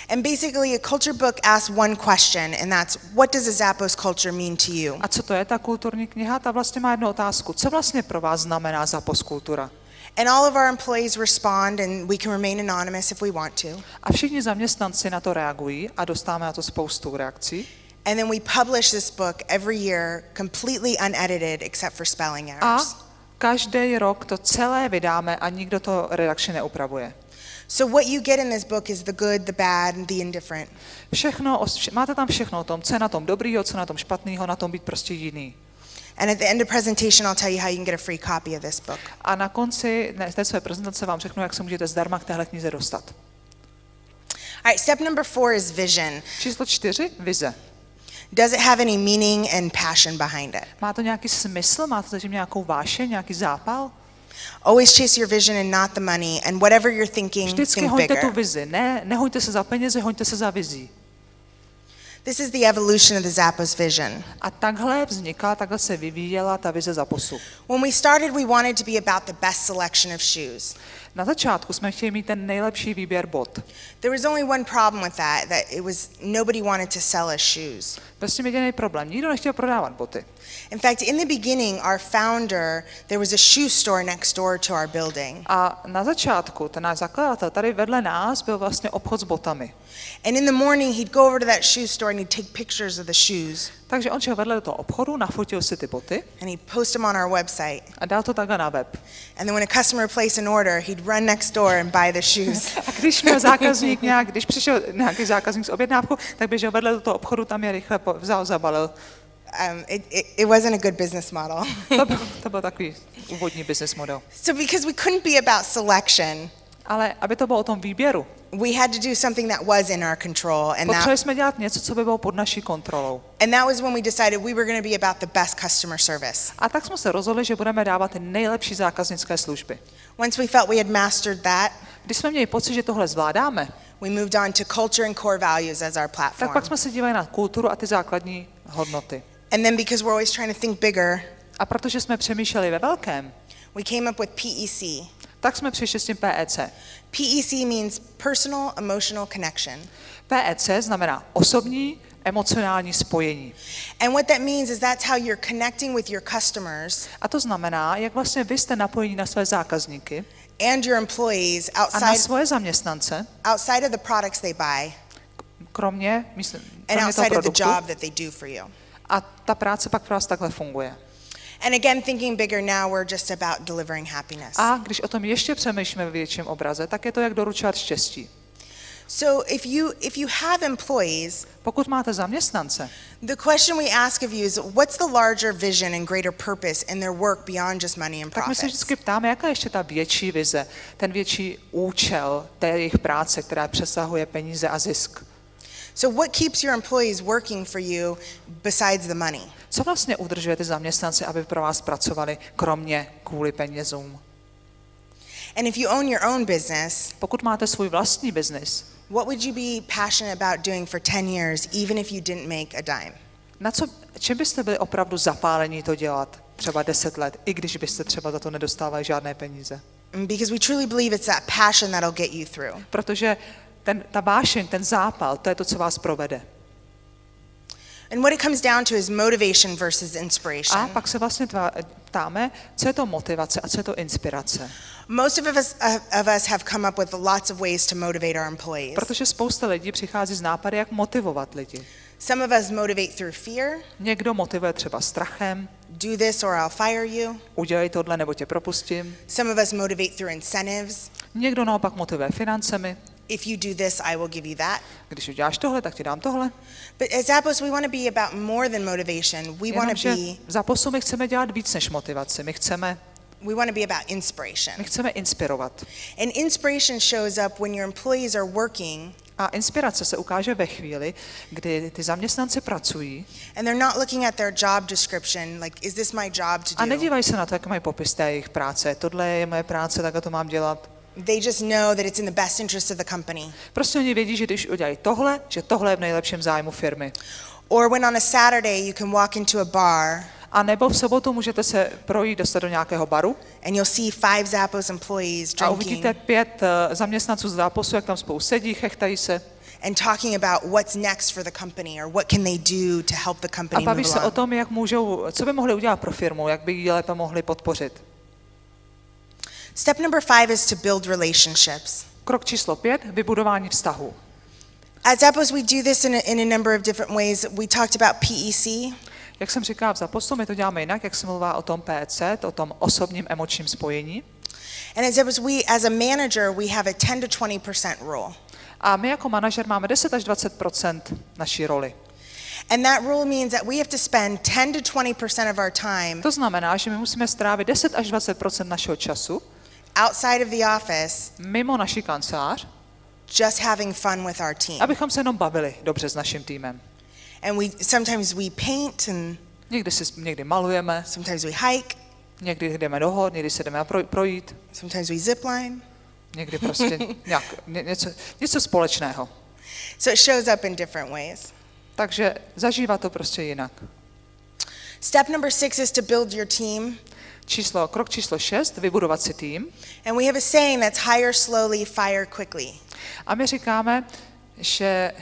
And basically a culture book asks one question, and that's what does a ZAPPOS culture mean to you? A co to je ta kulturní kniha? Ta vlastně má jednu otázku. Co vlastně pro vás znamená ZAPPOS kultura? And all of our employees respond, and we can remain anonymous if we want to. A všichni zaměstnanci na to reagují a dostáváme na to spoustu reakcí. And then we publish this book every year, completely unedited except for spelling A errors. každý rok to celé vydáme a nikdo to redakčně neupravuje. So what you get in this book is the good, the bad, and the indifferent. Máte tam všechno o tom, co je na tom dobrýho, co je na tom špatného, na tom být prostě jiný. And at the end of presentation, I'll tell you how you can get a free copy of this book. A na konci té své prezentace vám řeknu, jak se můžete zdarma k téhle knize dostat. All right, step number 4 is vision. Číslo 4, vize. Does it have any meaning and passion behind it? Má to nějaký smysl? Má to zatím nějakou vášeň, nějaký zápal? Always chase your vision and not the money, and whatever you're thinking, Vždycky think hoďte tu bigger. vizi. Nehoďte se za penězi, hoďte se za vizí. This is the evolution of the ZAPPOS vision. A takhle se vyvíjela ta vize ZAPPOSu. When we started, we wanted to be about the best selection of shoes. Na začátku jsme chtěli mít ten nejlepší výběr bot. There was only one problem with that it was nobody wanted to sell us shoes. Prostě jediný problém. Nikdo nechtěl prodávat boty. In fact, in the beginning, our founder, there was a shoe store next door to our building. A na začátku, ten náš zakladatel, tady vedle nás byl vlastně obchod s botami. And in the morning, he'd go over to that shoe store and he'd take pictures of the shoes. Takže on šel vedle do toho obchodu, nafotil si ty boty And he'd post them on our website. a dal to takhle na web. And then when a customer placed an order, he'd run next door and buy the shoes. A když přišel nějaký zákazník s objednávkou, tak běžel vedle do toho obchodu, tam je rychle vzal, zabalil. It wasn't a good business model. To byl takový úvodní business model. So because we couldn't be about selection, Ale aby to bylo o tom výběru, we had to do something that was in our control, and potřebovali jsme dělat něco, co by bylo pod naší kontrolou. that was when we decided we were going to be about the best customer service. A tak jsme se rozhodli, že budeme dávat ty nejlepší zákaznické služby. Once we felt we had mastered that, Když jsme měli pocit, že tohle zvládáme, we moved on to culture and core values as our tak platform. pak jsme se dívali na kulturu a ty základní hodnoty. And then because we're always trying to think bigger, A protože jsme přemýšleli ve velkém, we came up with PEC. tak jsme přišli s tím PEC. PEC means personal emotional connection. PEC znamená osobní, emocionální spojení. And what that means is that's how you're connecting with your customers A to znamená, jak vlastně vy jste napojení na své zákazníky and your employees a na outside svoje zaměstnance, of the products they buy kromě and toho outside of the produktu. job that they do for you. A ta práce pak pro vás takhle funguje. And again, thinking bigger now, we're just about delivering happiness. A když o tom ještě přemýšlíme ve větším obraze, tak je to, jak doručovat štěstí. So if you have employees, Pokud máte zaměstnance, the question we ask of you is what's the larger vision and greater purpose in their work beyond just money and tak my se profits? vždycky ptáme, jaká je ještě ta větší vize, ten větší účel té jejich práce, která přesahuje peníze a zisk. So what keeps your employees working for you besides the money? Co vlastně udržuje ty zaměstnance, aby pro vás pracovali, kromě kvůli penězům? And if you own your own business, Pokud máte svůj vlastní biznis, what would you be passionate about doing for 10 years even if you didn't make a dime? čím byste byli opravdu zapálení to dělat třeba 10 let, i když byste třeba za to nedostávali žádné peníze? Because we truly believe it's that passion that'll get you through. Protože ta vášeň, ten zápal, to je to, co vás provede. And what it comes down to is motivation versus A inspiration. pak se vlastně ptáme, co je to motivace a co je to inspirace. Most of us have come up with lots of ways to motivate our employees. Protože spousta lidí přichází z nápady, jak motivovat lidi. Some of us motivate through fear. Někdo motivuje třeba strachem, Do this or I'll fire you. udělej tohle nebo tě propustím. Some of us motivate through incentives. Někdo naopak motivuje financemi. If you do this, I will give you that. Když uděláš tohle, tak ti dám tohle. But at ZAPPOS, we want to be about more than motivation. We want to be V ZAPPOSu my chceme dělat víc než motivaci. My chceme about inspiration. My chceme inspirovat. And inspiration shows up when your employees are working. A inspirace se ukáže ve chvíli, kdy ty zaměstnanci pracují. And they're not looking at their job description like, is this my job to do? A nedívají se na to, jak mají popis té jejich práce. Tohle je moje práce, tak to mám dělat. They just know that it's in the best interest of the company. Prostě oni vědí, že když udělají tohle, že tohle je v nejlepším zájmu firmy. Or when on a Saturday you can walk into a bar. A nebo v sobotu můžete se projít, dostat do nějakého baru. And you'll see 5 ZAPPOS employees A drinking. uvidíte 5 zaměstnanců z ZAPPOSu, jak tam spolu sedí, chechtají se. And talking about what's next for the company or what can they do to help the A company baví move se o along. tom, jak můžou, co by mohli udělat pro firmu, jak by ji lépe mohli podpořit. Step number 5 is to build relationships. Krok číslo 5, vybudování vztahu. At ZAPPOS, we do this in a number of different ways. We talked about PEC. Jak jsem říkala v ZAPPOSu, my to děláme jinak, jak se mluvá o tom PEC, o tom osobním emočním spojení. And at ZAPPOS, as a manager, we have a 10 to 20% rule. A my jako manažer máme 10 až 20% naší roli. And that rule means that we have to spend 10 to 20% of our time To znamená, že my musíme strávit 10 až 20% našeho času outside of the office mimo naši kancelář, just having fun with our team. abychom se jenom bavili dobře s naším týmem. And sometimes we paint and Někdy malujeme, sometimes we hike, někdy jdeme do hor, někdy se jdeme projít, sometimes we zip line. někdy prostě něco společného. So it shows up in different ways. Takže zažívá to prostě jinak. Step number 6 is to build your team. Krok číslo 6, vybudovat si tým. And we have a saying that's hire slowly, fire quickly. A my říkáme, že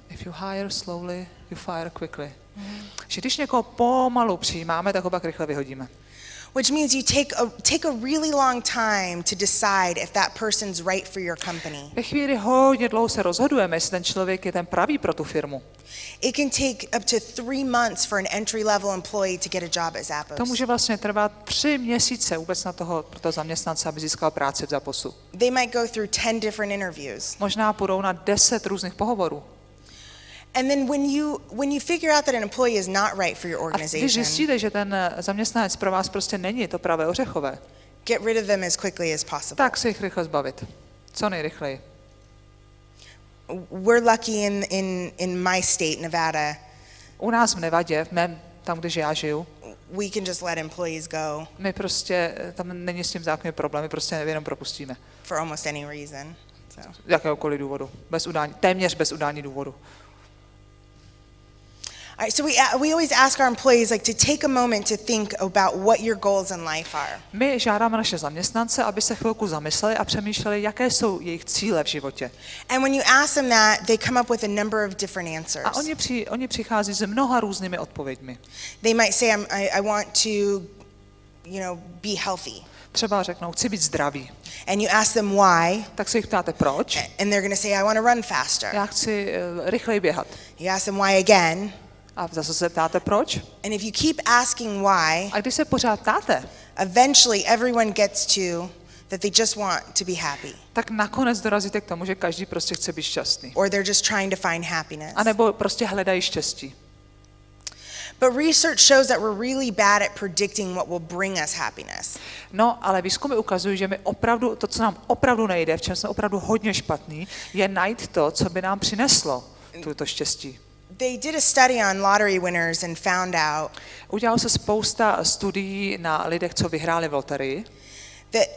if you hire slowly, you fire quickly. Že když někoho pomalu přijímáme, tak ho pak rychle vyhodíme. Which means you take a really long time to decide if that person's right for your company. Ve chvíli hodně dlouho se rozhodujeme, jestli ten člověk je ten pravý pro tu firmu. It can take up to 3 months for an entry-level employee to get a job at ZAPPOS. To může vlastně trvat 3 měsíce vůbec pro toho zaměstnance, aby získal práci v ZAPPOSu. They might go through 10 different interviews. Možná půjdou na 10 různých pohovorů. And then when you figure out that an employee is not right for your A když organization, zjistíte, že ten zaměstnanec pro vás prostě není to pravé ořechové, get rid of them as quickly as possible. tak se jich rychle zbavit. Co nejrychleji. We're lucky in my state, Nevada. U nás v Nevadě, tam, kde já žiju, We can just let employees go my prostě, tam není s tím zákonem problém, my prostě jenom propustíme. for almost any reason. So. Z jakéhokoliv důvodu. Téměř bez udání důvodu. All right, so we always ask our employees to take a moment to think about what your goals in life are. My žádáme naše zaměstnance, aby se chvilku zamysleli a přemýšleli, jaké jsou jejich cíle v životě. And when you ask them that, they come up with a number of different answers. A oni přichází s mnoha různými odpověďmi. They might say, I want to, be healthy. Třeba řeknou, chci být zdravý. And you ask them why. Tak se jich ptáte, proč? And they're going to say, I want to run faster. Já chci rychleji běhat. You ask them why again. A zase se ptáte, proč? And if you keep asking why, A když se pořád ptáte, eventually everyone gets to that they just want to be happy. tak nakonec dorazíte k tomu, že každý prostě chce být šťastný. Or they're just trying to find happiness. A nebo prostě hledají štěstí. But research shows that we're really bad at predicting what will bring us happiness. No, ale výzkumy ukazují, že to, co nám opravdu nejde, v čem jsme opravdu hodně špatný, je najít to, co by nám přineslo to štěstí. They did a study on lottery winners and found out Udělalo se spousta studií na lidech, co vyhráli v loterii, that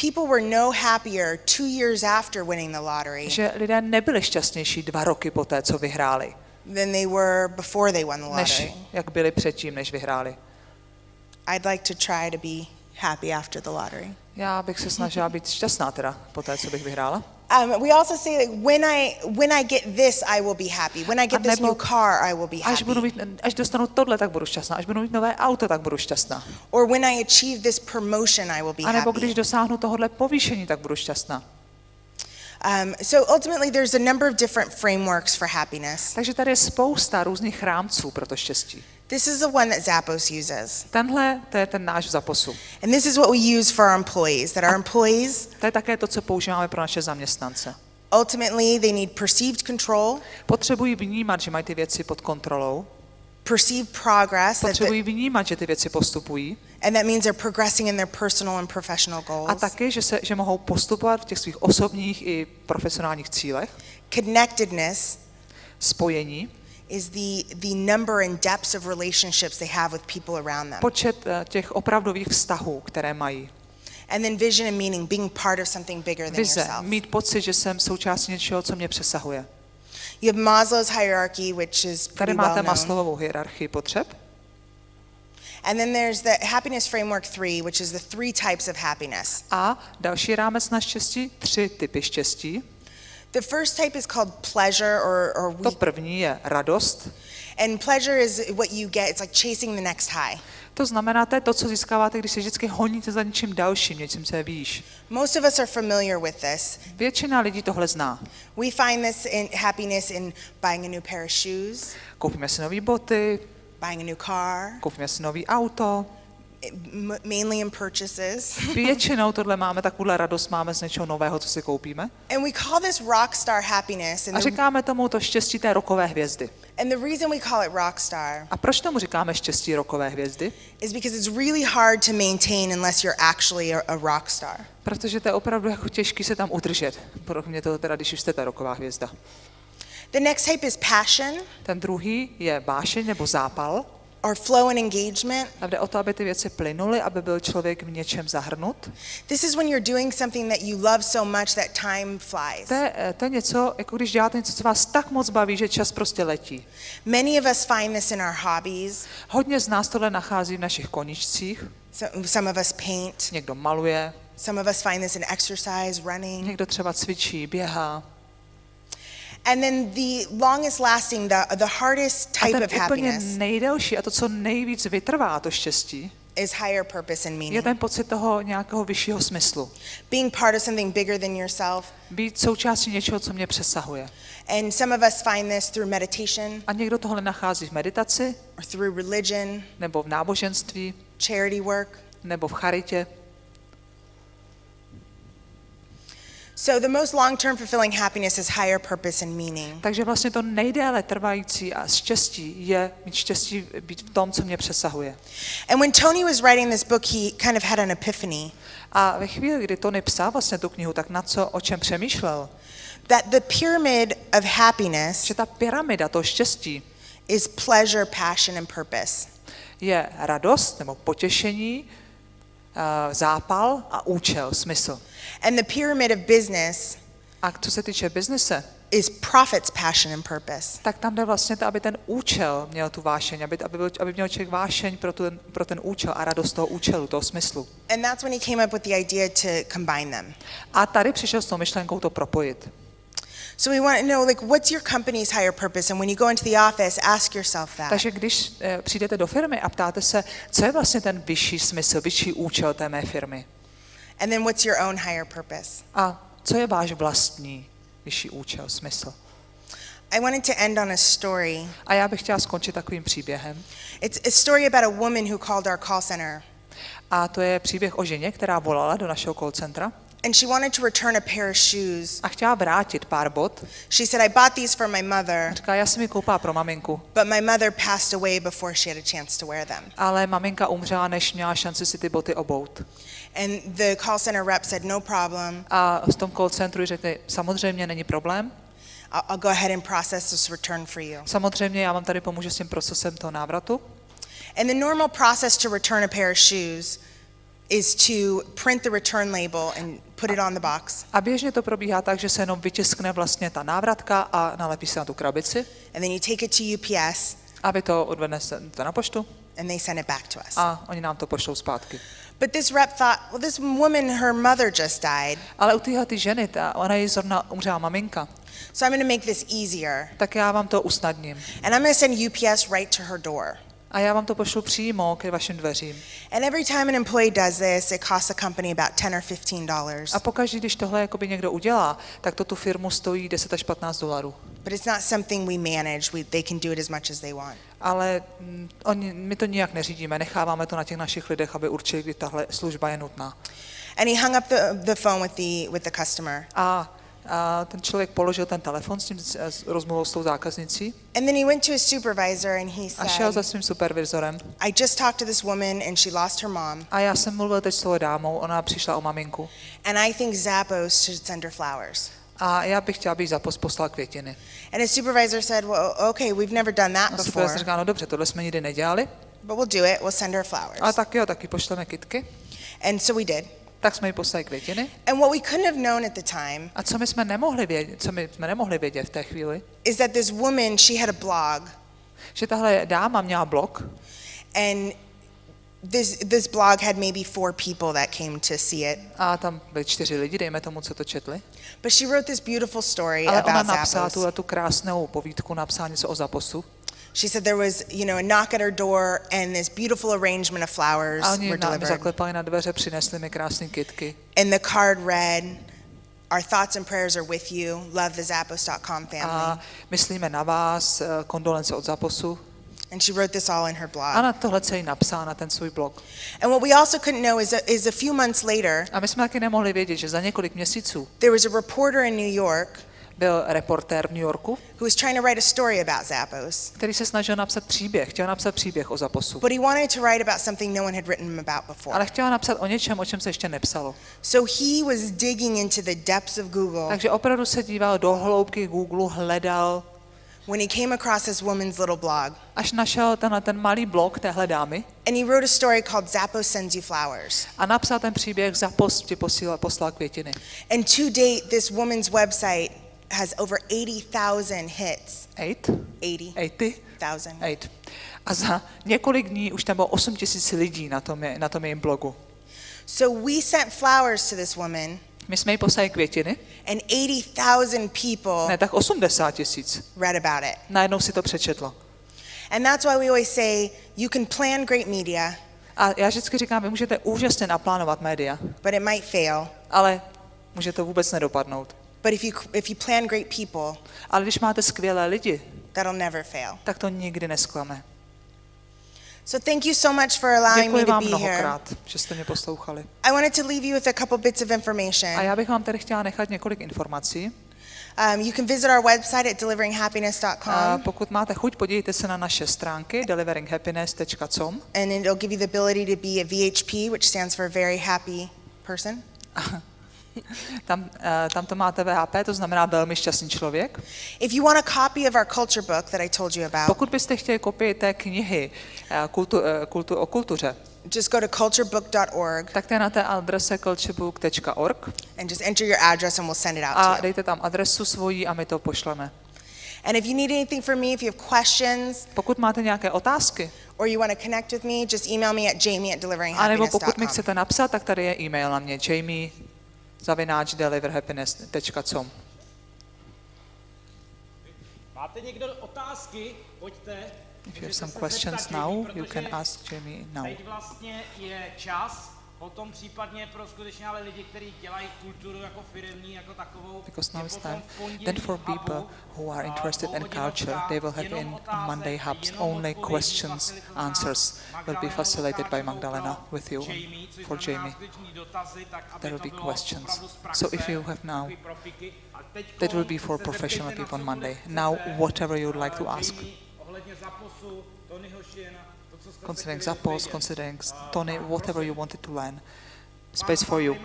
people were no happier 2 years after winning the lottery že lidé nebyli šťastnější 2 roky poté, co vyhráli, than they were before they won the než lottery. jak byli předtím, než vyhráli. I'd like to try to be happy after the lottery. Já bych se snažila být šťastná teda poté, co bych vyhrála. We also say when I get this, I will be happy. When I get this new car, I will be happy. Až dostanu tohle, tak budu šťastná. Až budu mít nové auto, tak budu šťastná. Or when I achieve this promotion, I will be A nebo když happy. dosáhnu tohohle povýšení, tak budu šťastná. So ultimately there's a number of different frameworks for happiness. Takže tady je spousta různých rámců pro to štěstí. This is the one that ZAPPOS uses. Tenhle, to je ten náš v ZAPPOSu. And this is what we use for our employees, that our employees To je také to, co používáme pro naše zaměstnance. ultimately they need perceived control, Potřebují vnímat, že mají ty věci pod kontrolou. perceived progress, Potřebují vnímat, že ty věci postupují. and that means they're progressing in their personal and professional goals. A taky, že mohou postupovat v těch svých osobních i profesionálních cílech. Connectedness Spojení. is the number and depths of relationships they have with people around them. Počet těch opravdových vztahů, které mají. And then vision and meaning, being part of something bigger than Vize, yourself. mít pocit, že jsem součástí něčeho, co mě přesahuje. You have Maslow's hierarchy, which is Tady pretty máte well known. Maslowovou hierarchii potřeb. And then there's the happiness framework 3, which is the 3 types of happiness. A další rámec na štěstí, 3 typy štěstí. The first type is called pleasure, or To první je radost. and pleasure is what you get. It's like chasing the next high. To znamená, to je to, co získáváte, když se vždycky honíte za něčím dalším, něčím se výš. Most of us are familiar with this. Většina lidí tohle zná. We find this in happiness in buying a new pair of shoes, Koupíme si nový boty, buying a new car, koupíme si nový auto. mainly in purchases. Většinou tohle máme, takovou radost máme z něčeho nového, co si koupíme. And we call this rock star happiness. A říkáme tomu to štěstí té rokové hvězdy. And the reason we call it rock star A proč tomu říkáme štěstí rokové hvězdy? is because it's really hard to maintain unless you're actually a rock star. Protože to je opravdu jako těžký se tam udržet. Pro mě to teda, když už jste ta roková hvězda. The next type is passion, Ten druhý je vášeň nebo zápal. or flow and engagement. A jde o to, aby ty věci plynuly, aby byl člověk v něčem zahrnut. This is when you're doing something that you love so much that time flies. To je něco, jako když děláte něco, co vás tak moc baví, že čas prostě letí. Many of us find this in our hobbies. Hodně z nás tohle nachází v našich koníčcích. Some of us paint. Někdo maluje, Some of us find this in exercise, running. někdo třeba cvičí, běhá. And then the longest lasting, the hardest A type ten of úplně happiness nejdelší a to, co nejvíc vytrvá to štěstí, is higher purpose and je meaning. ten pocit toho nějakého vyššího smyslu. Being part of something bigger than yourself. Být součástí něčeho, co mě přesahuje. And some of us find this through meditation, A někdo tohle nachází v meditaci, or through religion, nebo v náboženství, charity work. nebo v charitě. So the most long-term fulfilling happiness is higher purpose and meaning. Takže vlastně to nejdéle trvající a štěstí je mít štěstí být v tom, co mě přesahuje. And when Tony was writing this book, he kind of had an epiphany A ve chvíli, kdy Tony psal vlastně tu knihu, tak o čem přemýšlel? that the pyramid of happiness Že ta pyramida toho štěstí is pleasure, passion, and purpose. je radost nebo potěšení, zápal a účel, smysl. And the pyramid of business A co se týče biznise, is profits, passion, and purpose. tak tam jde vlastně to, aby ten účel měl tu vášeň, aby měl člověk vášeň pro ten účel a radost toho účelu, toho smyslu. And that's when he came up with the idea to combine them. A tady přišel s tou myšlenkou to propojit. So we want to know, like, what's your company's higher purpose? And when you go into the office, ask yourself that. Takže když přijdete do firmy a ptáte se, co je vlastně ten vyšší smysl, vyšší účel té mé firmy? And then what's your own higher purpose? A co je váš vlastní vyšší účel, smysl? I wanted to end on a story. A já bych chtěla skončit takovým příběhem. It's a story about a woman who called our call center. A to je příběh o ženě, která volala do našeho call centra And she wanted to return a pair of shoes. a chtěla vrátit pár bot. She said, I bought these for my mother, Říká, já jsem ji koupila pro maminku, but my mother passed away before she had a chance to wear them. ale maminka umřela, než měla šanci si ty boty obout. And the call center rep said, no problem. A v tom call centru řekli, samozřejmě není problém, I'll go ahead and process this return for you. samozřejmě já vám tady pomůžu s tím procesem toho návratu. And the normal process to return a pair of shoes is to print the return label and put it on the box. A běžně to probíhá tak, že se jenom vytiskne vlastně ta návratka a nalepí se na tu krabici, And then you take it to UPS aby to odvedete na poštu and they send it back to us. a oni nám to pošlou zpátky. But this rep thought, well, this woman, her mother just died, Ale u téhle ženy, ona jí zrovna umřela maminka, so I'm going to make this easier. tak já vám to usnadním. And I'm going to send UPS right to her door. A já vám to pošlu přímo k vašim dveřím. And every time an employee does this, it costs a company about $10 or $15. A pokaždé, když tohle jakoby někdo udělá, tak to tu firmu stojí $10 až $15. But it's not something we manage. They can do it as much as they want. Ale my to nijak neřídíme, necháváme to na těch našich lidech, aby určili, kdy tahle služba je nutná. And he hung up the phone with the customer. A ten člověk položil ten telefon s tím rozmluvou s tou zákaznicí. And then he went to his supervisor and he A šel za said, svým supervizorem. I just talked to this woman and she lost her mom. A já jsem mluvil teď s tou dámou, ona přišla o maminku. And I think Zappos should send her flowers. A já bych chtěla, aby ZAPPOS poslal květiny. And his supervisor said, well, okay, we've never done that A before, supervisor říká, no dobře, tohle jsme nikdy nedělali. but we'll do it. We'll send her flowers. A tak jo, taky pošleme kytky. And so we did. Tak jsme jí poslali květiny. And what we couldn't have known at the time A co my jsme nemohli vědět v té chvíli, is that this woman, she had a blog, že tahle dáma měla blog and this blog had maybe 4 people that came to see it. a tam byli 4 lidi, dejme tomu, co to četli. But she wrote this beautiful story Ale ona about napsala Zappos. tu krásnou povídku, napsala něco o ZAPPOSu. She said there was, a knock at her door and this beautiful arrangement of flowers A were oni mi delivered. zaklepali na dveře, přinesli mi krásné kytky. And the card read, our thoughts and prayers are with you. Love the Zappos.com family. A myslíme na vás, kondolence od ZAPPOSu. And she wrote this all in her blog. A na tohle celý napsala na ten svůj blog. And what we also couldn't know is a few months later, A my jsme taky nemohli vědět, že za několik měsíců there was a reporter in New York byl reportér v New Yorku, who was trying to write a story about Zappos. který se snažil napsat příběh, chtěl napsat příběh o ZAPPOSu. But he wanted to write about something no one had written about before. Ale chtěl napsat o něčem, o čem se ještě nepsalo. So he was digging into the depths of Google Takže opravdu se díval do hloubky Google, hledal, when he came across this woman's little blog. až našel ten malý blog téhle dámy And he wrote a story called Zappos Sends You Flowers. a napsal ten příběh, ZAPPOS ti poslal květiny. And to date, this woman's website has over 80,000 hits. 80,000. A za několik dní už tam bylo 8 000 lidí na tom jejím blogu. So we sent flowers to this woman, My jsme jí poslali květiny, and 80,000 people ne, tak 80 000. read about it. Najednou si to přečetlo. And that's why we always say you can plan great media, A já vždycky říkám, vy můžete úžasně naplánovat média, but it might fail. ale může to vůbec nedopadnout. But if you plan great people, Ale když máte skvělé lidi, that'll never fail. tak to nikdy nesklame. So thank you so much for allowing me Děkuji to vám be here. mnohokrát, že jste mě poslouchali. I wanted to leave you with a couple bits of A information. já bych vám tady chtěla nechat několik informací. You can visit our website at A deliveringhappiness.com, pokud máte chuť, podívejte se na naše stránky deliveringhappiness.com. and it'll give you the ability to be a VHP, which stands for very happy person. Tam to máte VHP, to znamená velmi šťastný člověk. If you want a copy of our culture book that I told you about, Pokud byste chtěli kopii té knihy o kultuře, just go to culturebook.org tak to je na té adrese culturebook.org and just enter your address and we'll send it out to a you. dejte tam adresu svoji a my to pošleme. And if you need anything from me, if you have questions, Pokud máte nějaké otázky, or you want to connect with me, just email me at anebo pokud mi jamie@deliveringhappiness.com. chcete napsat, tak tady je e-mail na mě jamie@deliverhappiness.com. Máte někdo otázky? Pojďte. If you have some questions now, you can ask Jamie now. Teď vlastně je čas, potom případně pro skutečně ale lidi, kteří dělají kulturu jako firemní, jako takovou. Because now it's time. Then for people who are interested in culture, they will have in Monday hubs only questions, answers will be facilitated by Magdalena with you for Jamie. There will be questions. So if you have now, that will be for professional people on Monday. Now, whatever you would like to ask. Considering ZAPPOS, considering Tony, whatever you wanted to learn. Space for you.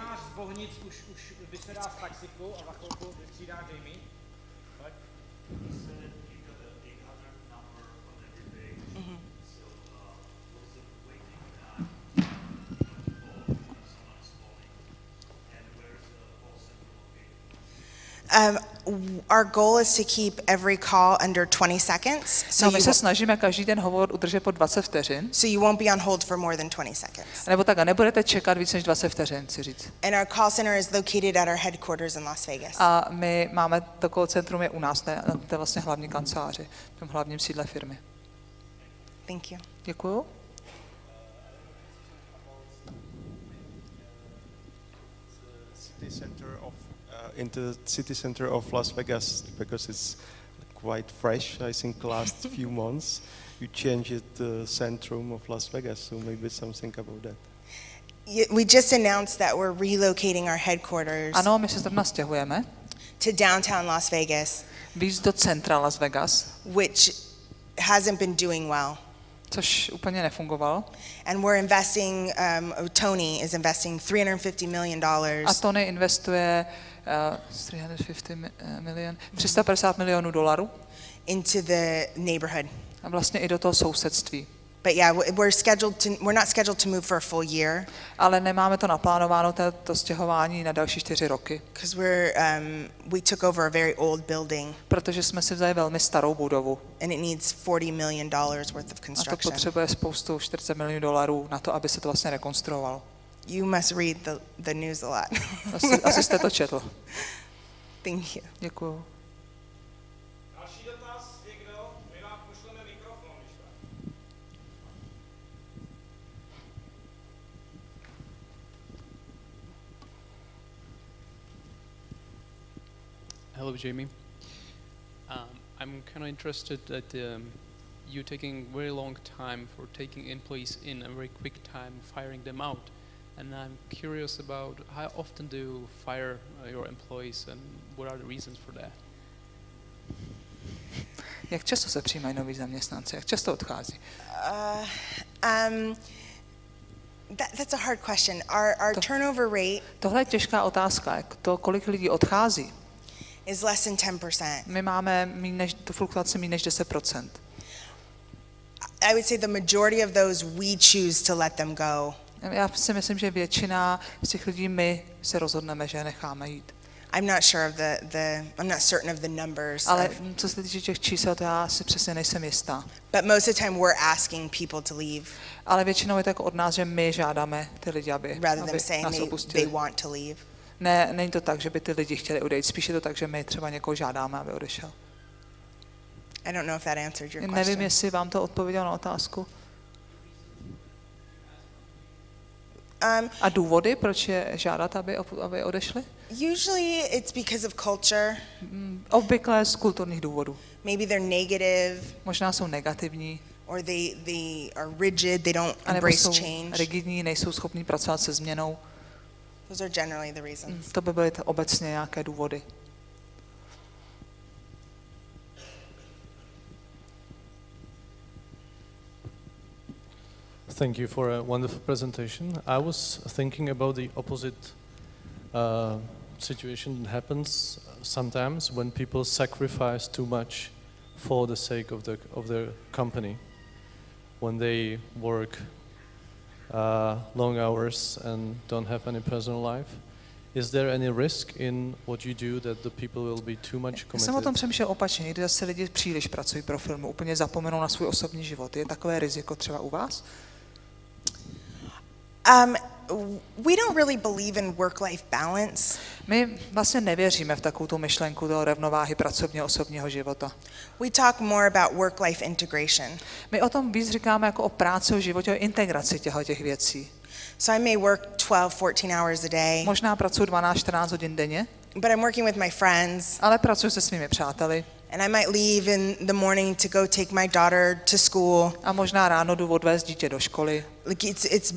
Our goal is to keep every call under 20 seconds, No, my se snažíme každý den hovor udržet po 20 vteřin. so you won't be on hold for more than 20 seconds. Nebo tak, a nebudete čekat víc než 20 vteřin, chci říct. And our call center is located at our headquarters in Las Vegas. A my máme takové centrum je u nás, to je vlastně hlavní kanceláři, v tom hlavním sídle firmy. Thank you. Děkuju. Into the city center of Las Vegas because it's quite fresh. I think last few months you changed the centrum of Las Vegas, so maybe something about that. We just announced that we're relocating our headquarters Ano, my se zrovna stěhujeme to downtown Las Vegas, víc do centra Las Vegas, which hasn't been doing well. což úplně nefungovalo. And we're investing, Tony is investing $350 million. A Tony investuje 350 milionů dolarů into the neighborhood. a vlastně i do toho sousedství. But yeah, we're not scheduled to move for a full year. Ale nemáme to naplánováno, to stěhování na další 4 roky. Because we took over a very old building. Protože jsme si vzali velmi starou budovu. And it needs $40 million worth of construction. A to potřebuje spoustu 40 milionů dolarů na to, aby se to vlastně rekonstruovalo. You must read the news a lot. Asi jste to četl. Thank you. Děkuju. Další dotaz, někdo? My vám pošleme mikrofon, když tak. Hello, Jamie. I'm kind of interested that you're taking very long time for taking employees in a very quick time, firing them out. And I'm curious about how often do you fire your employees and what are the reasons for that? Jak často se přijímají noví zaměstnanci? Jak často odchází? That's a hard question. Our turnover rate Tohle je těžká otázka. To, kolik lidí odchází, is less than 10%. my máme tu fluktuaci méně než 10%. I would say the majority of those we choose to let them go. Já si myslím, že většina z těch lidí my se rozhodneme, že je necháme jít. I'm not certain of the numbers. Ale co se týče těch čísel, to já si přesně nejsem jistá. But most of the time we're asking people to leave. Ale většinou je tak od nás, že my žádáme ty lidi, aby nás opustili. They want to leave. Ne, není to tak, že by ty lidi chtěli odejít. Spíš je to tak, že my třeba někoho žádáme, aby odešel. I don't know if that answered your question. Nevím, jestli vám to odpovědělo na otázku. A důvody, proč je žádat, aby odešli? Usually it's because of culture. Obvykle z kulturních důvodů. Maybe they're negative. Možná jsou negativní. Or they are rigid, they don't embrace change. Rigidní, nejsou schopní pracovat se změnou. Those are generally the reasons. To by byly obecně nějaké důvody. Thank you for a wonderful presentation. I was thinking about the opposite situation that happens sometimes when people sacrifice too much for the sake of their company. When they work long hours and don't have any personal life. Is there any risk in what you do that the people will be too much committed? Jsem o tom přemýšlel opačně, kdy zase lidi příliš pracují pro firmu, úplně zapomenou na svůj osobní život. Je takové riziko třeba u vás? We don't really believe in work-life balance. My vlastně nevěříme v takovou tu myšlenku toho rovnováhy pracovně osobního života. We talk more about work-life integration. My o tom víc říkáme jako o práci, o životě, o integraci těch věcí. So I may work 12-14 hours a day. Možná pracuji 12-14 hodin denně. But I'm working with my friends. Ale pracuji se svými přáteli. And I might leave in the morning to go take my daughter to school. A možná ráno jdu odvést dítě do školy. Like it's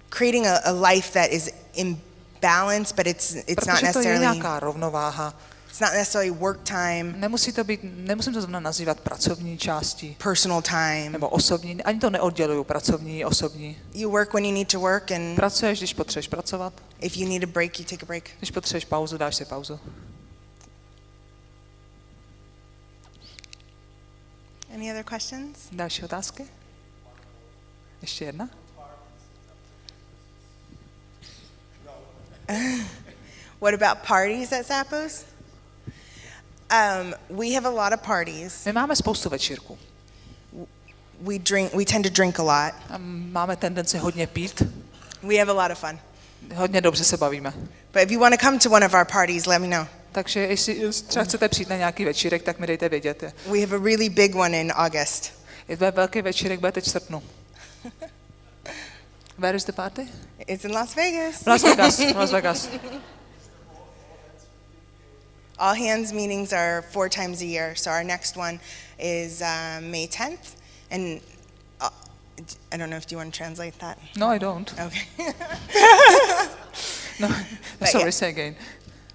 creating a life that is in balance, but it's not necessarily. To je nějaká rovnováha. It's not necessarily work time. Nemusím to zrovna nazývat pracovní částí. Personal time. Nebo osobní, ani to neodděluju, pracovní, osobní. You work when you need to work and pracuješ, když potřebuješ pracovat. If you need a break, you take a break. Když potřebuješ pauzu, dáš si pauzu. Any other questions? Další otázky? Ještě jedna? What about parties at ZAPPOS? We have a lot of parties. My máme spoustu večírků. We tend to drink a lot. Máme tendenci hodně pít. We have a lot of fun. Hodně dobře se bavíme. But if you want to come to one of our parties, let me know. Takže jestli třeba chcete přijít na nějaký večírek, tak mi dejte vědět. We have a really big one in August. Je to velký večírek, bude teď v srpnu. Where is the party? It's in Las Vegas. Las Vegas, Las Vegas. All hands meetings are 4 times a year. So our next one is May 10th. And I don't know if you want to translate that. No, I don't. Okay. No, sorry, say again.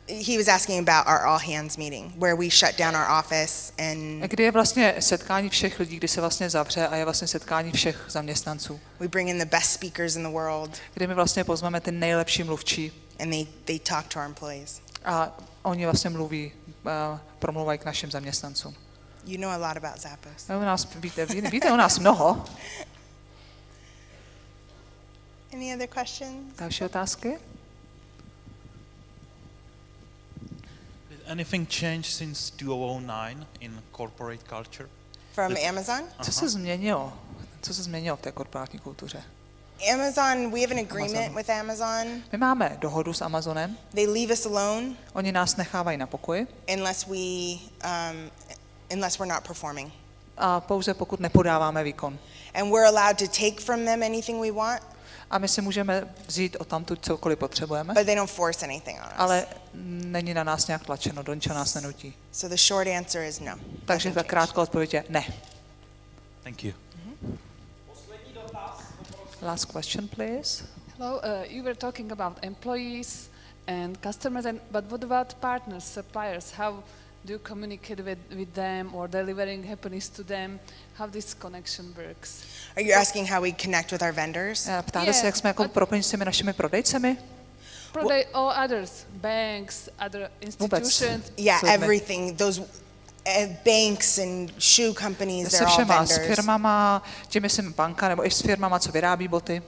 He was asking about our all hands meeting, where we shut down our office and Kdy je vlastně setkání všech lidí, kdy se vlastně zavře a je vlastně setkání všech zaměstnanců. we bring in the best speakers in the world Kdy my vlastně pozveme ty nejlepší mluvčí and they talk to our employees. a oni vlastně promluvají k našim zaměstnancům. You know a lot about ZAPPOS. U nás, víte o nás mnoho. Any other questions? Další otázky? Did anything change since 2009 in corporate culture? From Amazon? Co se změnilo? Co se změnilo v té korporátní kultuře? Amazon, we have an agreement with Amazon. My máme dohodu s Amazonem. They leave us alone Oni nás nechávají na pokoji unless we're not performing. a pouze pokud nepodáváme výkon. And we're allowed to take from them anything we want, A my si můžeme vzít odtamtud cokoliv potřebujeme, but they don't force anything on us. ale není na nás nějak tlačeno, do ničeho nás nenutí. So the short answer is no. Takže ta krátká odpověď je ne. Thank you. Last question, please. Hello, you were talking about employees and customers, but what about partners, suppliers? How do you communicate with them or delivering happiness to them? How this connection works? Are you asking how we connect with our vendors? Ptáte se, jak jsme jako propojeni s těmi našimi prodejcemi? All others, banks, other institutions. Yeah, everything. Those banks and shoe companies, Se they're all všema, s vendors. firmama, tím myslím banka, nebo i s firmama, co vyrábí boty.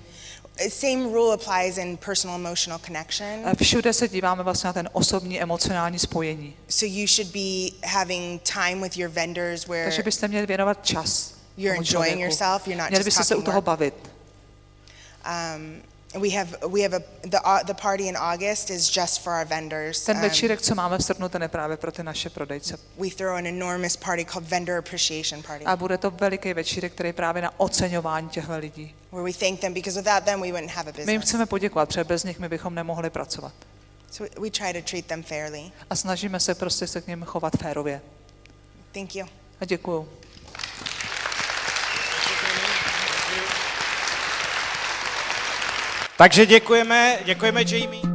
Same rule applies in personal emotional connection. Všude se díváme vlastně na ten osobní emocionální spojení. So you should be having time with your vendors where Takže byste měli věnovat čas. you're tomu enjoying člověku. yourself, you're not Měli just byste se u talking toho work. bavit. We have the party in August is just for our vendors. Ten večírek, co máme v srpnu, ten je právě pro ty naše prodejce. We throw an enormous party called Vendor Appreciation Party, A bude to veliký večírek, který je právě na oceňování těchto lidí. where we thank them because without them we wouldn't have a My jim business. chceme poděkovat, protože bez nich my bychom nemohli pracovat. So we try to treat them fairly. A snažíme se prostě se k nim chovat férově. Thank you. A děkuju. Takže děkujeme Jamie.